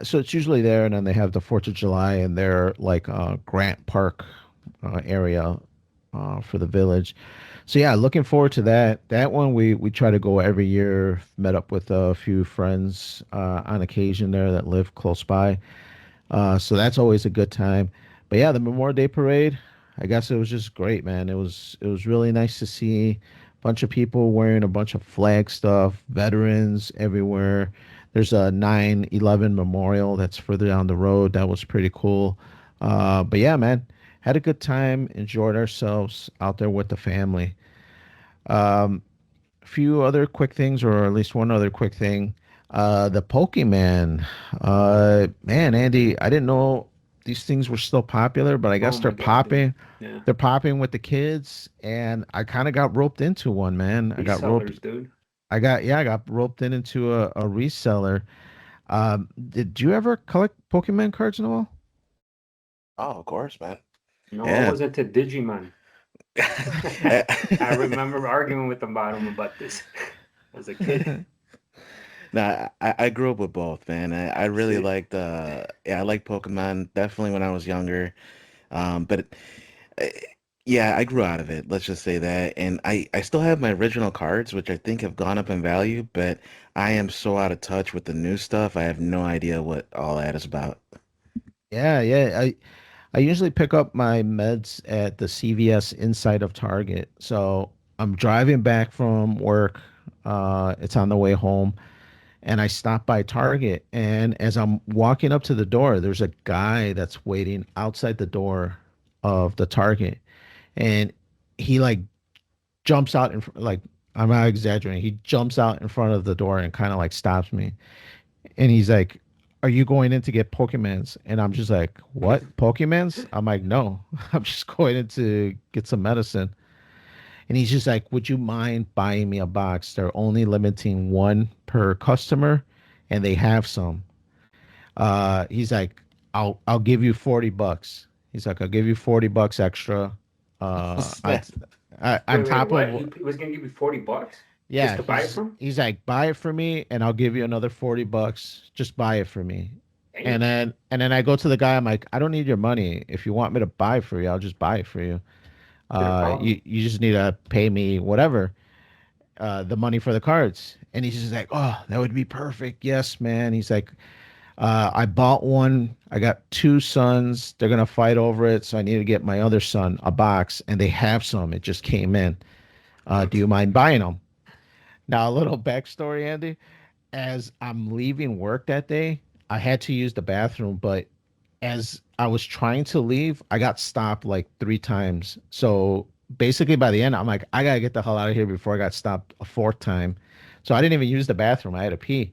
So it's usually there, and then they have the 4th of July in their like Grant Park area for the village. So yeah, looking forward to that. That one we try to go every year. Met up with a few friends on occasion there that live close by. So that's always a good time. But yeah, the Memorial Day parade, I guess it was just great, man. It was really nice to see a bunch of people wearing a bunch of flag stuff, veterans everywhere. There's a 9/11 memorial that's further down the road. That was pretty cool. But yeah, man, had a good time, enjoyed ourselves out there with the family. Um, a few other quick things, or at least one other quick thing. The Pokemon. Man, Andy, I didn't know these things were still popular, but I Oh guess they're my God, dude. popping. Yeah. They're popping with the kids, and I kind of got roped into one, man. I got roped. Resellers, dude. I got roped in into a reseller. Did you ever collect Pokemon cards, Noel? Oh, of course, man. No, I Yeah. wasn't a Digimon. I remember arguing with the bottom about this as a kid. Nah, I grew up with both, man. I really See? liked yeah, I liked Pokemon definitely when I was younger. But uh, yeah, I grew out of it. Let's just say that. And I still have my original cards, which I think have gone up in value, but I am so out of touch with the new stuff. I have no idea what all that is about. Yeah, yeah. I usually pick up my meds at the CVS inside of Target. So I'm driving back from work. It's on the way home, and I stop by Target. And as I'm walking up to the door, there's a guy that's waiting outside the door of the Target, and he like jumps out like I'm not exaggerating. He jumps out in front of the door and kind of like stops me, and he's like, "Are you going in to get Pokemons?" And I'm just like, "What Pokemons?" I'm like, "No, I'm just going in to get some medicine." And he's just like, "Would you mind buying me a box? They're only limiting one per customer, and they have some." He's like, I'll give you $40." He's like, "I'll give you $40 extra." Uh, What's on, that? on Wait, top what? of He was gonna give you $40 just yeah, to buy it from? he's like, "Buy it for me, and I'll give you another $40. Just buy it for me." Damn. And then I go to the guy. I'm like, "I don't need your money. If you want me to buy it for you, I'll just buy it for you. Get a problem. You just need to pay me whatever, the money for the cards." And he's just like, "Oh, that would be perfect. Yes, man." He's like, "I bought one. I got two sons. They're gonna fight over it, so I need to get my other son a box, and they have some. It just came in. Do you mind buying them?" Now, a little backstory, Andy. As I'm leaving work that day, I had to use the bathroom, but as I was trying to leave, I got stopped like three times. So basically, by the end, I'm like, I gotta get the hell out of here before I got stopped a fourth time. So I didn't even use the bathroom. I had to pee.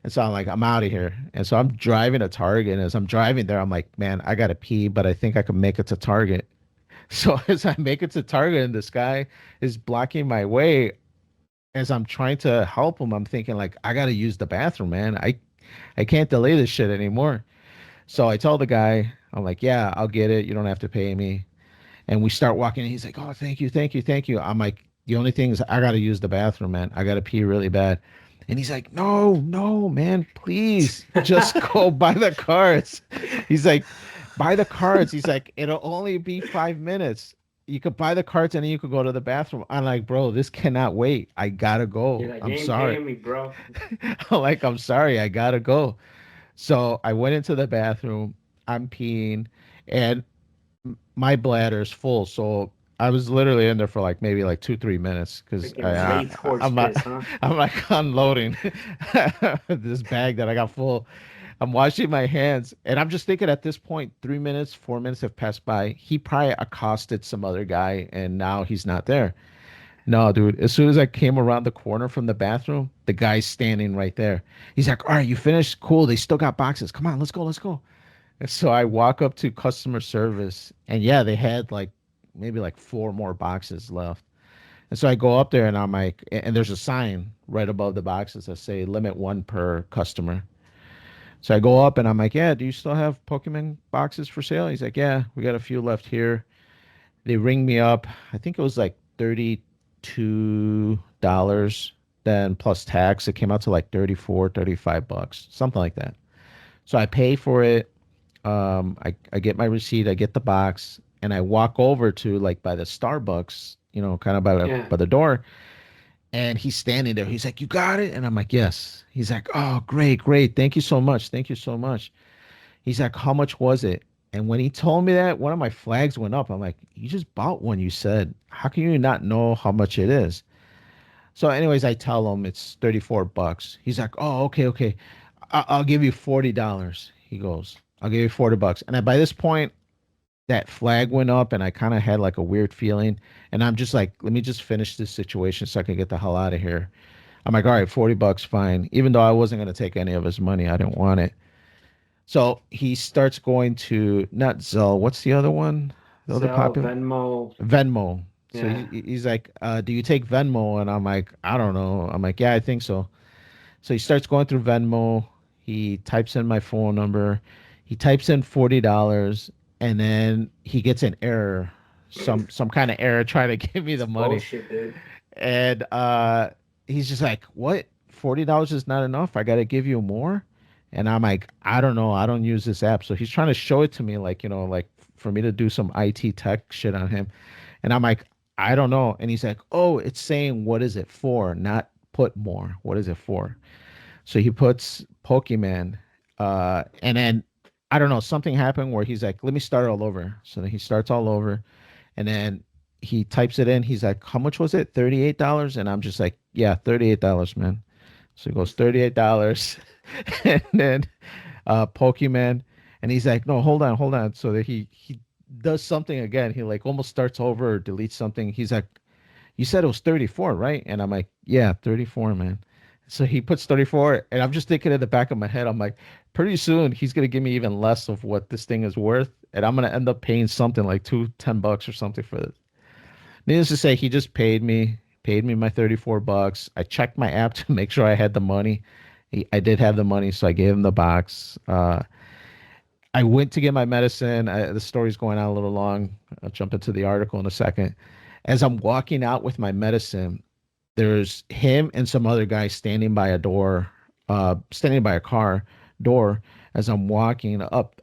And so I'm like, I'm out of here. And so I'm driving to Target. And as I'm driving there, I'm like, man, I gotta pee, but I think I can make it to Target. So as I make it to Target and this guy is blocking my way, as I'm trying to help him, I'm thinking like, I gotta use the bathroom, man. I can't delay this shit anymore. So I tell the guy, I'm like, yeah, I'll get it. You don't have to pay me. And we start walking. And he's like, oh, thank you, thank you, thank you. I'm like, the only thing is I gotta use the bathroom, man. I gotta pee really bad. And he's like, no, no, man, please just go buy the cards. He's like, buy the cards. He's like, it'll only be 5 minutes. You could buy the cards and then you could go to the bathroom. I'm like, bro, this cannot wait. I gotta You're go. like, you I'm ain't sorry. paying me, bro. I'm like, I'm sorry. I gotta go. So I went into the bathroom. I'm peeing, and my bladder's full. So I was literally in there for like maybe like 2, 3 minutes because Freaking Laytor's I'm piss, huh? I'm like unloading this bag that I got full. I'm washing my hands, and I'm just thinking at this point, 3 minutes, 4 minutes have passed by. He probably accosted some other guy, and now he's not there. No, dude. As soon as I came around the corner from the bathroom, the guy's standing right there. He's like, "All right, you finished? Cool. They still got boxes. Come on, let's go, let's go." And so I walk up to customer service, and yeah, they had like maybe like four more boxes left. And so I go up there, and I'm like, and there's a sign right above the boxes that say limit one per customer. So I go up, and I'm like, "Yeah, do you still have Pokemon boxes for sale?" He's like, "Yeah, we got a few left here." They ring me up. I think it was like $32. Then plus tax, it came out to like 34, $35, something like that. So I pay for it. I get my receipt, I get the box, and I walk over to like by the Starbucks, kind of Yeah. by the door, and he's standing there. He's like, "You got it?" And I'm like, "Yes." He's like, "Oh, great, great. Thank you so much. Thank you so much." He's like, "How much was it?" And when he told me that, one of my flags went up. I'm like, "You just bought one, you said. How can you not know how much it is?" So, anyways, I tell him it's $34. He's like, "Oh, okay, okay. I'll give you $40." He goes, "I'll give you $40." And by this point, that flag went up and I kind of had like a weird feeling. And I'm just like, let me just finish this situation so I can get the hell out of here. I'm like, all right, $40, fine. Even though I wasn't going to take any of his money, I didn't want it. So he starts going to not Zelle. What's the other one? The other Zelle, popular Venmo, Venmo. So yeah. he's like, do you take Venmo? And I'm like, I don't know. I'm like, yeah, I think so. So he starts going through Venmo. He types in my phone number. He types in $40, and then he gets an error, some kind of error trying to give me It's the money. bullshit, dude. And he's just like, "What? $40 is not enough? I got to give you more?" And I'm like, "I don't know. I don't use this app." So he's trying to show it to me, like like for me to do some IT tech shit on him. And I'm like, "I don't know." And he's like, "Oh, it's saying what is it for? Not put more. What is it for?" So he puts Pokemon, and then I don't know, something happened where he's like, let me start all over. So then he starts all over, and then he types it in. He's like, how much was it? $38. And I'm just like, yeah, $38, man. So he goes, $38. And then Pokemon. And he's like, no, hold on. So that he does something again. He like almost starts over or deletes something. He's like, you said it was 34, right? And I'm like, yeah, 34, man. So he puts 34, and I'm just thinking in the back of my head, I'm like, pretty soon he's gonna give me even less of what this thing is worth, and I'm gonna end up paying something like $10 or something for this. Needless to say, he just paid me my $34. I checked my app to make sure I had the money. I did have the money, so I gave him the box. I went to get my medicine. The story's going on a little long. I'll jump into the article in a second. As I'm walking out with my medicine, there's him and some other guy standing by a car door as I'm walking up,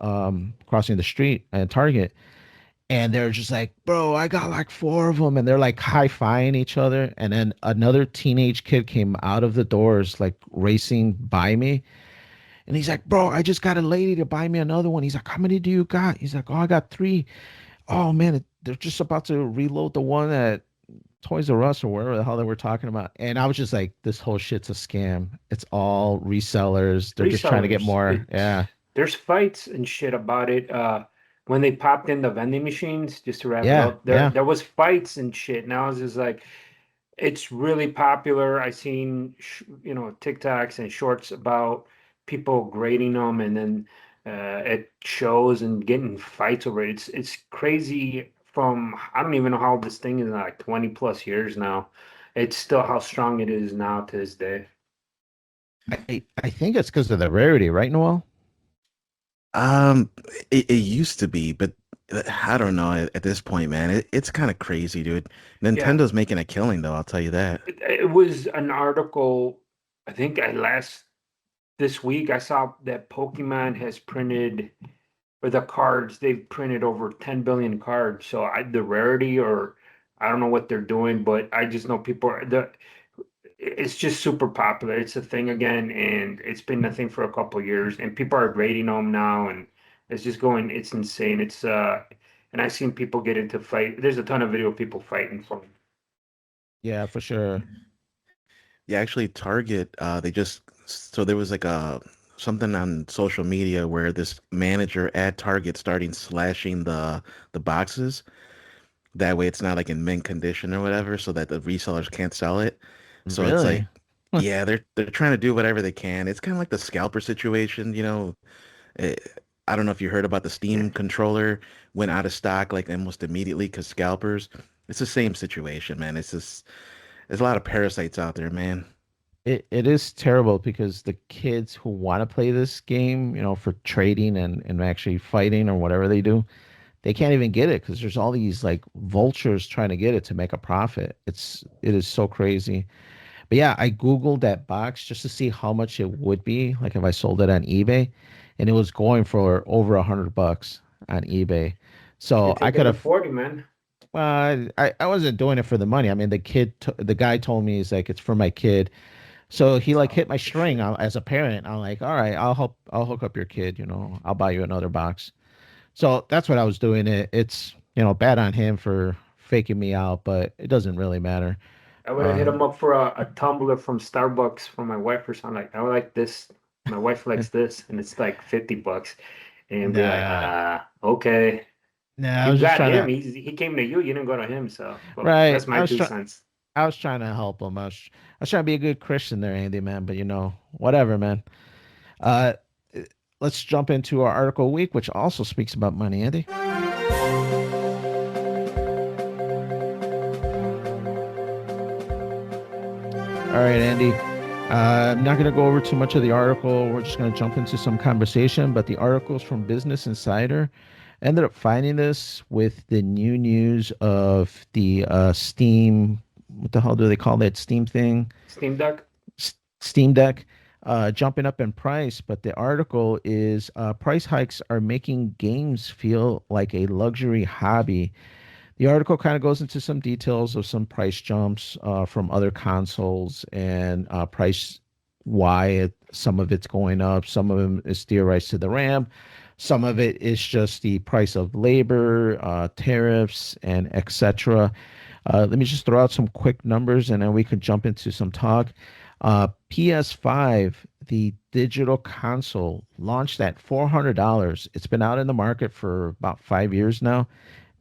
crossing the street at Target. And they're just like, bro, I got like four of them. And they're like high-fiving each other. And then another teenage kid came out of the doors, like racing by me. And he's like, bro, I just got a lady to buy me another one. He's like, how many do you got? He's like, oh, I got three. Oh, man, they're just about to reload the one at Toys R Us or wherever the hell they were talking about. And I was just like, this whole shit's a scam. It's all resellers. They're just trying to get Resellers. more. It's Yeah. there's fights and shit about it. When they popped in the vending machines, just to wrap it Yeah. up, there Yeah. there was fights and shit. Now it's just like it's really popular. I seen TikToks and shorts about people grading them, and then at shows and getting fights over it. It's crazy. From I don't even know how this thing is like 20 plus years now. It's still how strong it is now to this day. I think it's because of the rarity, right, Noel? Um, it used to be, but I don't know at this point, man. It's kind of crazy, dude. Yeah, Nintendo's making a killing, though. I'll tell you that. it was an article. I think I last this week I saw that Pokemon has printed for the cards. They've printed over 10 billion cards. So the rarity, or I don't know what they're doing, but I just know people are it's just super popular. It's a thing again, and it's been a thing for a couple of years, and people are grading them now, and it's just going. It's insane. And I've seen people get into fight. There's a ton of video of people fighting for them. Yeah, for sure. Yeah, actually, Target, they just so there was like a something on social media where this manager at Target starting slashing the boxes. That way, it's not like in mint condition or whatever, so that the resellers can't sell it. So it's Really? like, yeah, they're trying to do whatever they can. It's kind of like the scalper situation, you know. Eh, I don't know if you heard about the Yeah. Steam controller went out of stock like almost immediately because scalpers. It's the same situation, man. It's just there's a lot of parasites out there, man. It is terrible because the kids who want to play this game, for trading and actually fighting or whatever they do, they can't even get it because there's all these like vultures trying to get it to make a profit. It is so crazy. But yeah, I Googled that box just to see how much it would be, like if I sold it on eBay, and it was going for over $100 on eBay. You're So I taking could the have, 40, man. I wasn't doing it for the money. I mean, the guy told me he's like, it's for my kid. So he like hit Oh my string shit. as a parent. I'm like, all right, I'll hook up your kid. I'll buy you another box. So that's what I was doing. It's bad on him for faking me out, but it doesn't really matter. I would have hit Uh, him up for a tumbler from Starbucks for my wife or something. Like, I would like this. My wife likes this, and it's like $50, and be like, nah. okay. Nah, I You was just got trying him. to. He came to you. You didn't go to him. So, but Right. that's my 2 cents. I was trying to help him. I was trying to be a good Christian there, Andy, man. But whatever, man. Uh, let's jump into our article week, which also speaks about money, Andy. All right, Andy. I'm not going to go over too much of the article. We're just going to jump into some conversation. But the article's from Business Insider. Ended up finding this with the new news of the Steam. What the hell do they call that Steam thing? Steam Deck. Steam Deck jumping up in price. But the article is price hikes are making games feel like a luxury hobby. The article kind of goes into some details of some price jumps from other consoles and price some of it's going up. Some of them is theorized to the RAM. Some of it is just the price of labor, tariffs, and etc. Let me just throw out some quick numbers and then we could jump into some talk. PS5, the digital console, launched at $400. It's been out in the market for about 5 years now.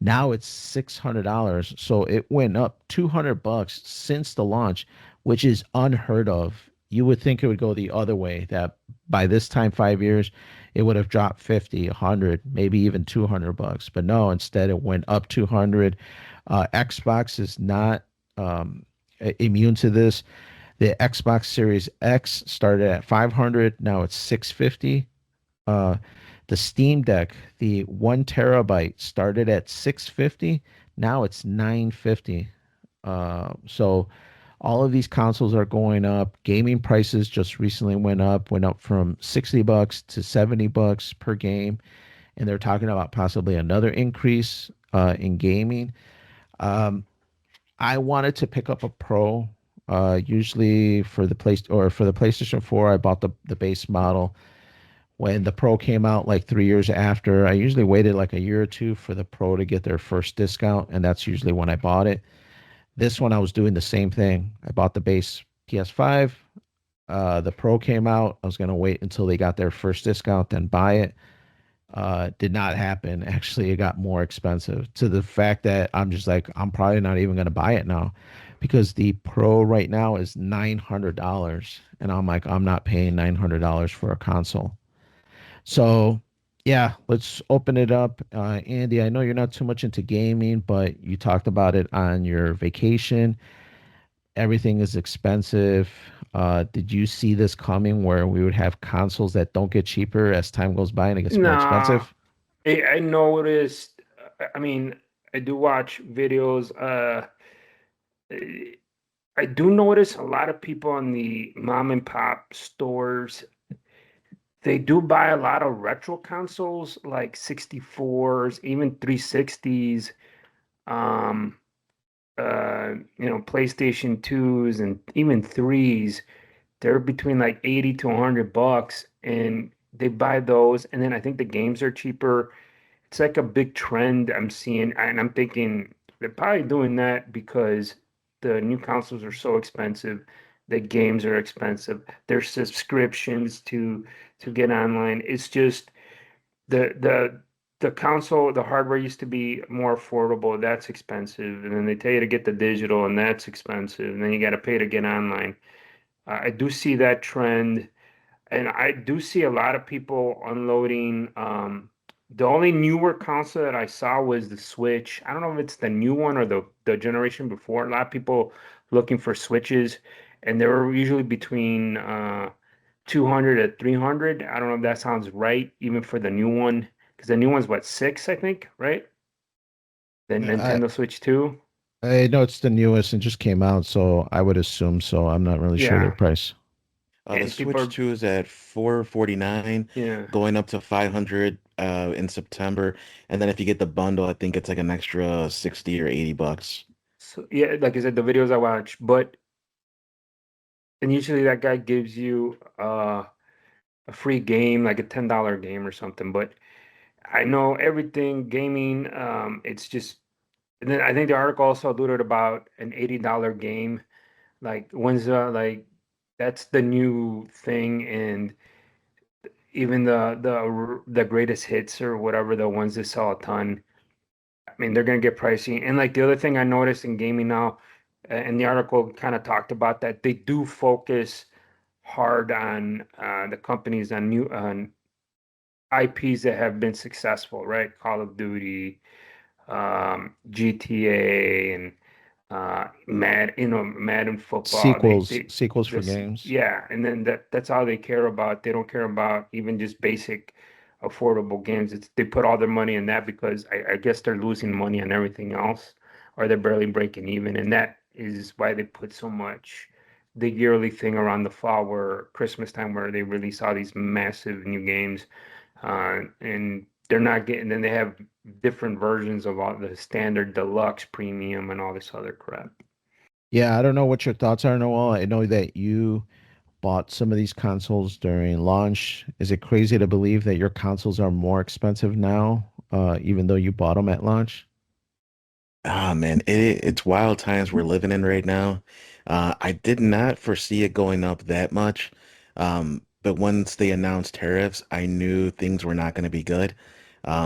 Now it's $600. So it went up 200 bucks since the launch, which is unheard of. You would think it would go the other way, that by this time, 5 years, it would have dropped 50, 100, maybe even 200 bucks. But no, instead it went up 200. Xbox is not immune to this. The Xbox Series X started at 500. Now it's 650. Uh, the Steam Deck, the 1 terabyte started at 650. Now it's 950. So all of these consoles are going up. Gaming prices just recently went up from 60 bucks to 70 bucks per game. And they're talking about possibly another increase in gaming. Um, I wanted to pick up a Pro. Usually for the PlayStation 4, I bought the base model. When the Pro came out like 3 years after, I usually waited like a year or two for the Pro to get their first discount, and that's usually when I bought it. This one, I was doing the same thing. I bought the base PS5. The Pro came out. I was going to wait until they got their first discount, then buy it. Did not happen. Actually, it got more expensive to the fact that I'm just like, I'm probably not even going to buy it now because the Pro right now is $900. And I'm like, I'm not paying $900 for a console. So, yeah, let's open it up. Andy, I know you're not too much into gaming, but you talked about it on your vacation. Everything is expensive. Did you see this coming where we would have consoles that don't get cheaper as time goes by and it gets more Nah, expensive? I noticed. I mean, I do watch videos. I do notice a lot of people in the mom and pop stores. They do buy a lot of retro consoles like 64s, even 360s, um, PlayStation 2s and even 3s. They're between like 80 to 100 bucks and they buy those and then I think the games are cheaper. It's like a big trend I'm seeing, and I'm thinking they're probably doing that because the new consoles are so expensive, the games are expensive, there's subscriptions to get online. It's just the console, the hardware used to be more affordable. That's expensive, and then they tell you to get the digital, and that's expensive, and then you got to pay to get online. I do see that trend. And I do see a lot of people unloading. The only newer console that I saw was the Switch. I don't know if it's the new one or the generation before. A lot of people looking for Switches, and they were usually between 200 to 300. I don't know if that sounds right, even for the new one, because the new one's what, six, I think, right? The I Nintendo Switch 2. I know it's the newest and just came out, so I would assume so. I'm not really sure their Yeah, price. The and people Switch are, 2 is at 449, yeah. going up to 500 in September. And then if you get the bundle, I think it's like an extra 60 or 80 bucks. So yeah, like I said, the videos I watch, but and usually that guy gives you a free game, like a $10 game or something. But I know everything gaming, it's just and then I think the article also alluded about an $80 game. Like when's like that's the new thing and even the greatest hits or whatever, the ones that sell a ton. I mean, they're going to get pricey. And like the other thing I noticed in gaming now, and the article kind of talked about that, they do focus hard on the companies on new on IPs that have been successful, right? Call of Duty, GTA, and Madden football. Sequels for This, games. yeah, and then that's all they care about. They don't care about even just basic affordable games. They put all their money in that because I guess they're losing money on everything else, or they're barely breaking even, and that is why they put so much the yearly thing around the fall where Christmas time where they release all these massive new games, and they're not getting. Then they have different versions of all the standard deluxe premium and all this other crap. Yeah, I don't know what your thoughts are, Noel. I know that you bought some of these consoles during launch. Is it crazy to believe that your consoles are more expensive now, even though you bought them at launch? Ah, man, it's wild times we're living in right now. I did not foresee it going up that much. But once they announced tariffs, I knew things were not going to be good,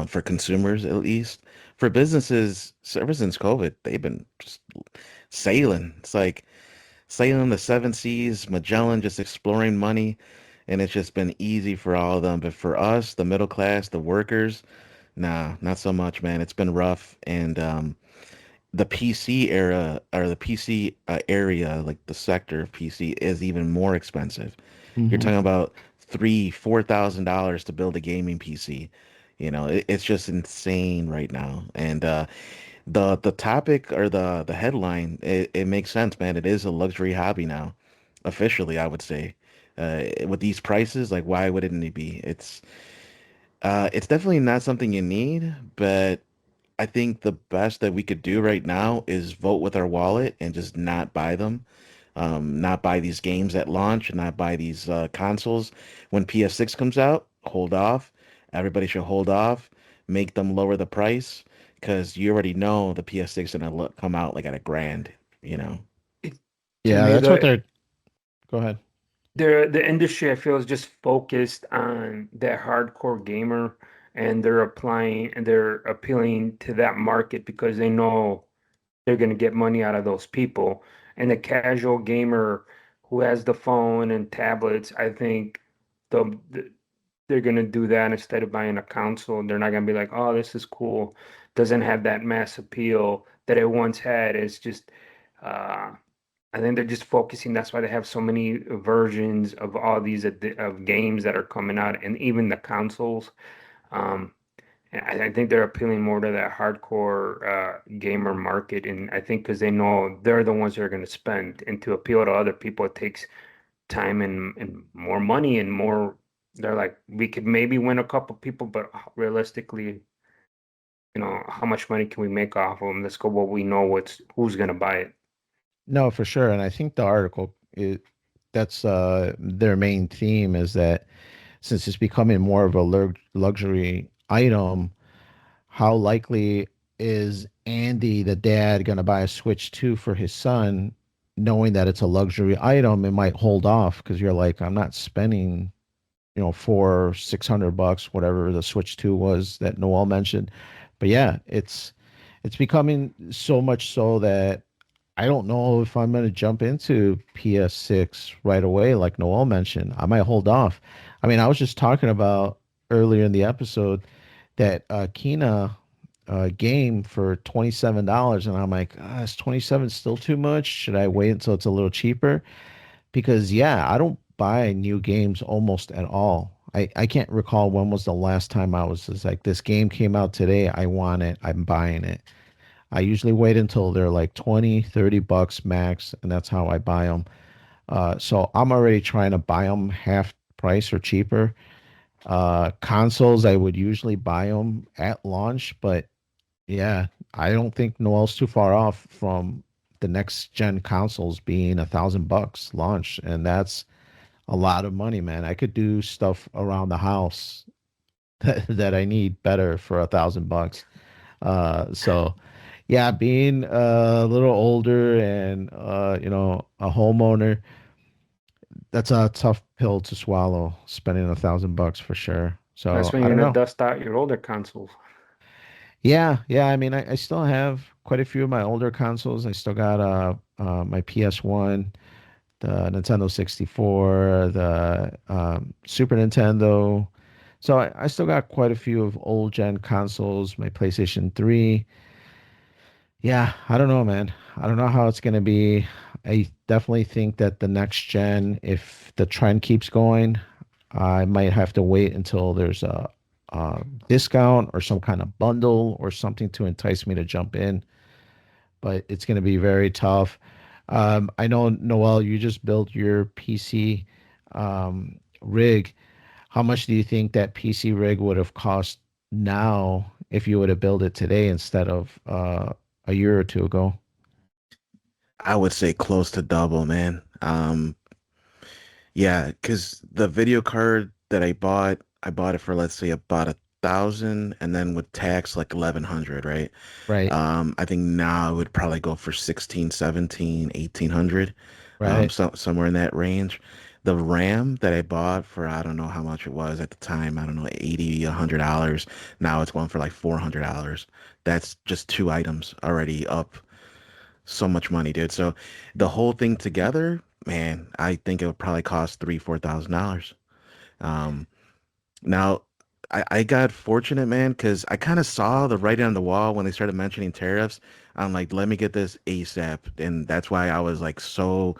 for consumers at least. For businesses, ever since COVID, they've been just sailing. It's like sailing the seven seas, Magellan, just exploring money, and it's just been easy for all of them. But for us, the middle class, the workers, nah, not so much, man. It's been rough, and the PC era or the PC area, like the sector of PC, is even more expensive. You're Hmm. talking about $4,000 to build a gaming PC. It's just insane right now. And the topic or the headline, it makes sense, man. It is a luxury hobby now, officially, I would say. With these prices, like, why wouldn't it be? It's definitely not something you need, but I think the best that we could do right now is vote with our wallet and just not buy them. Not buy these games at launch, not buy these consoles. When PS6 comes out, hold off. Everybody should hold off. Make them lower the price because you already know the PS6 is gonna come out like at a grand, you know. It, to Yeah, me, that's what they're. Go ahead. the industry I feel is just focused on that hardcore gamer, and they're appealing to that market because they know they're going to get money out of those people. And the casual gamer who has the phone and tablets, I think the they're going to do that instead of buying a console. They're not going to be like, oh, this is cool. Doesn't have that mass appeal that it once had. It's just, uh, I think they're just focusing. That's why they have so many versions of all these of games that are coming out, and even the consoles. Um, and I think they're appealing more to that hardcore gamer market, and I think because they know they're the ones that are going to spend, and to appeal to other people, it takes time and more money and more. They're like, we could maybe win a couple people, but realistically, how much money can we make off of them? Let's go what we know who's going to buy it. No, for sure. And I think the article that's their main theme is that since it's becoming more of a luxury item, how likely is Andy, the dad, going to buy a Switch 2 for his son, knowing that it's a luxury item and might hold off because you're like, I'm not spending, four, $600, whatever the Switch 2 was that Noel mentioned. But yeah, it's becoming so much so that I don't know if I'm going to jump into PS6 right away, like Noel mentioned. I might hold off. I mean, I was just talking about earlier in the episode that Kina game for $27, and I'm like, is 27 still too much? Should I wait until it's a little cheaper? Because yeah, I don't buy new games almost at all. I can't recall when was the last time I was just like, this game came out today, I want it, I'm buying it. I usually wait until they're like 20, $30 max, and that's how I buy them. So I'm already trying to buy them half price or cheaper. Consoles, I would usually buy them at launch, but yeah, I don't think Noel's too far off from the next gen consoles being $1,000 launch, and that's a lot of money, man. I could do stuff around the house that I need better for $1,000 bucks. So yeah, being a little older and a homeowner, that's a tough pill to swallow, spending $1,000 for sure. That's So when I you're don't going to know. dust out your older consoles. Yeah, yeah. I mean, I still have quite a few of my older consoles. I still got my PS1, the Nintendo 64, the Super Nintendo. So I still got quite a few of old gen consoles, my PlayStation 3. Yeah, I don't know, man. I don't know how it's gonna be. I definitely think that the next gen, if the trend keeps going, I might have to wait until there's a discount or some kind of bundle or something to entice me to jump in. But it's gonna be very tough. I know, Noel, you just built your PC rig. How much do you think that PC rig would have cost now if you would have built it today instead of a year or two ago? I would say close to double, man. Yeah, because the video card that I bought it for, let's say, about 1,000, and then with tax like 1,100, right? Right, I think now it would probably go for 16, 17, 1,800, right. somewhere in that range. The RAM that I bought for, I don't know how much it was at the time, I don't know, 80, $100. Now it's going for like $400. That's just two items already up so much money, dude. So the whole thing together, man, I think it would probably cost three, $4,000. Um, now I got fortunate, man, because I kind of saw the writing on the wall when they started mentioning tariffs. I'm like, let me get this ASAP, and that's why I was like so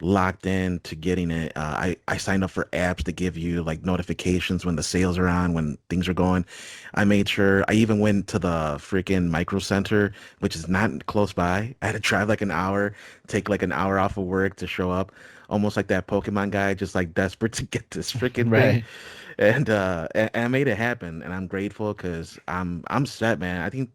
locked in to getting it. I signed up for apps to give you like notifications when the sales are on, when things are going. I made sure I even went to the freaking micro center, which is not close by. I had to drive like an hour, take like an hour off of work to show up, almost like that Pokemon guy, just like desperate to get this freaking thing. Right. And I made it happen, and I'm grateful because I'm set, man. I think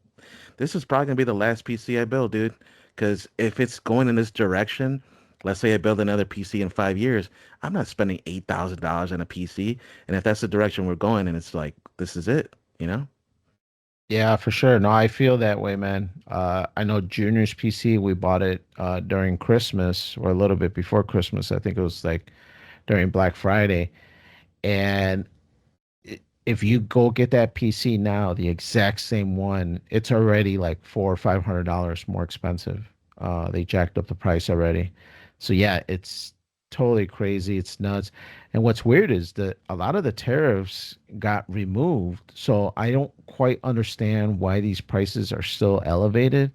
this is probably gonna be the last PC I build, dude. Because if it's going in this direction, let's say I build another PC in 5 years, I'm not spending $8,000 on a PC. And if that's the direction we're going, and it's like this is it, you know? Yeah, for sure. No, I feel that way, man. I know Junior's PC, we bought it during Christmas or a little bit before Christmas. I think it was like during Black Friday. And if you go get that PC now, the exact same one, it's already like $400 or $500 more expensive. They jacked up the price already. So yeah, it's totally crazy. It's nuts. And what's weird is that a lot of the tariffs got removed. So I don't quite understand why these prices are still elevated.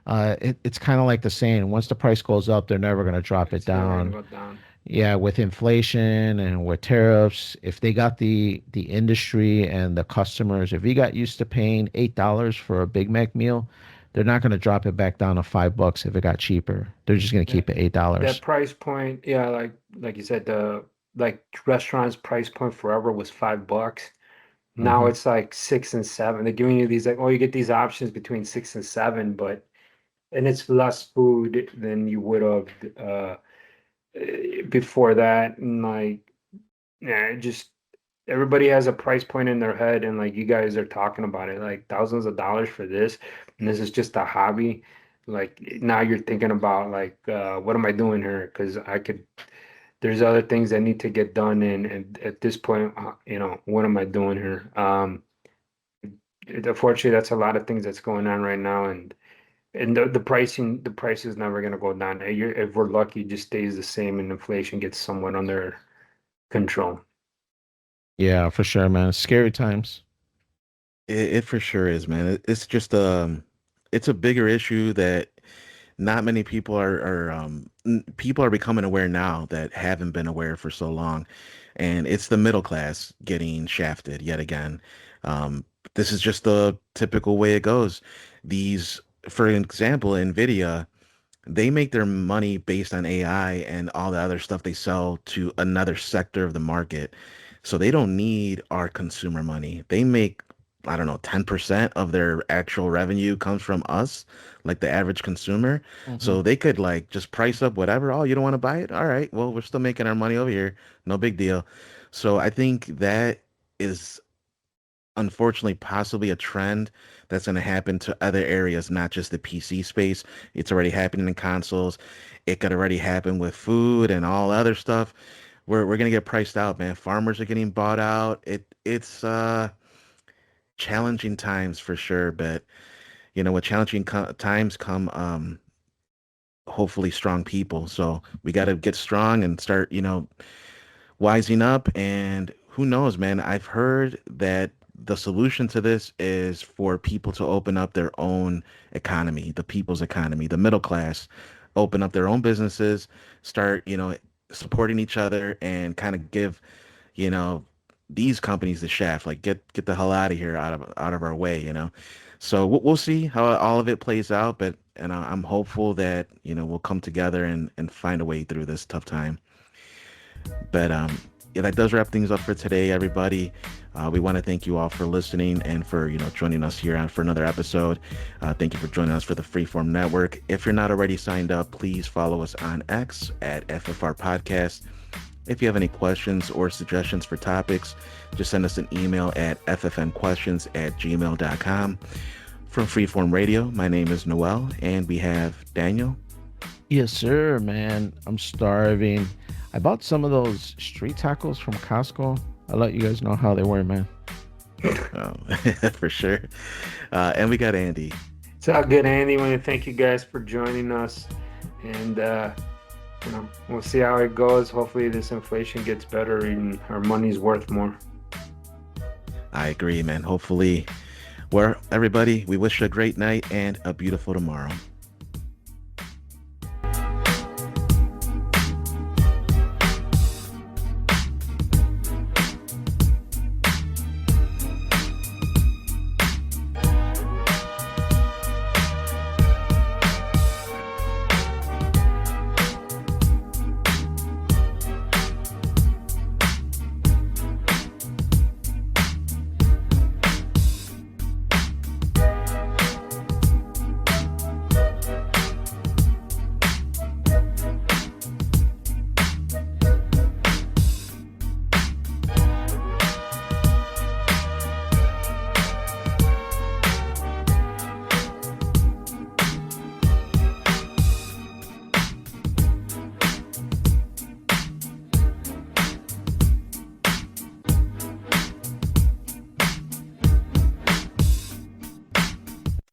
It's kind of like the saying, once the price goes up, they're never going to drop it It's never gonna down. go down. Yeah, with inflation and with tariffs, if they got the industry and the customers, if you got used to paying $8 for a Big Mac meal, they're not going to drop it back down to $5 if it got cheaper. They're just going to That keep it $8. that price point, yeah, like you said, the like restaurants price point forever was $5. Now Hmm. it's like 6 and 7. They're giving you these like, oh, you get these options between 6 and 7, but and it's less food than you would have before that. And like, yeah, it just everybody has a price point in their head, and like you guys are talking about it, like thousands of dollars for this, and this is just a hobby. Like now you're thinking about like, what am I doing here? Because I could. There's other things that need to get done, and at this point, what am I doing here? Unfortunately, that's a lot of things that's going on right now, and the price is never going to go down. If we're lucky, it just stays the same, and inflation gets somewhat under control. Yeah, for sure, man. Scary times. It for sure is, man. It's just it's a bigger issue that not many people people are becoming aware now that haven't been aware for so long, and it's the middle class getting shafted yet again. Um, this is just the typical way it goes. These, for example, Nvidia, they make their money based on AI and all the other stuff they sell to another sector of the market. So they don't need our consumer money. They make, I don't know, 10% of their actual revenue comes from us, like the average consumer. Hmm. So they could like just price up whatever. Oh, you don't want to buy it? All right. Well, we're still making our money over here. No big deal. So I think that is unfortunately possibly a trend that's going to happen to other areas, not just the PC space. It's already happening in consoles. It could already happen with food and all other stuff. We're going to get priced out, man. Farmers are getting bought out. It's challenging times for sure, but with challenging times come hopefully strong people. So we got to get strong and start, wising up. And who knows, man? I've heard that the solution to this is for people to open up their own economy, the people's economy, the middle class, open up their own businesses, start, supporting each other and kind of give, you know, these companies the shaft, like get the hell out of here, out of our way, So we'll see how all of it plays out, but and I'm hopeful that we'll come together and find a way through this tough time. But yeah, that does wrap things up for today, everybody. We want to thank you all for listening and for joining us here for another episode. Thank you for joining us for the Freeform Network. If you're not already signed up, please follow us on X at FFR Podcast. If you have any questions or suggestions for topics, just send us an email at ffnquestions@gmail.com. From Freeform Radio, my name is Noel, and we have Daniel. Yes, sir, man. I'm starving. I bought some of those street tacos from Costco. I'll let you guys know how they were, man. Oh, for sure. And we got Andy. It's all good, Andy. I want to thank you guys for joining us. And, we'll see how it goes. Hopefully this inflation gets better and our money's worth more. I agree, man. Hopefully. Well, everybody, we wish you a great night and a beautiful tomorrow.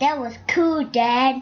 That was cool, Dad.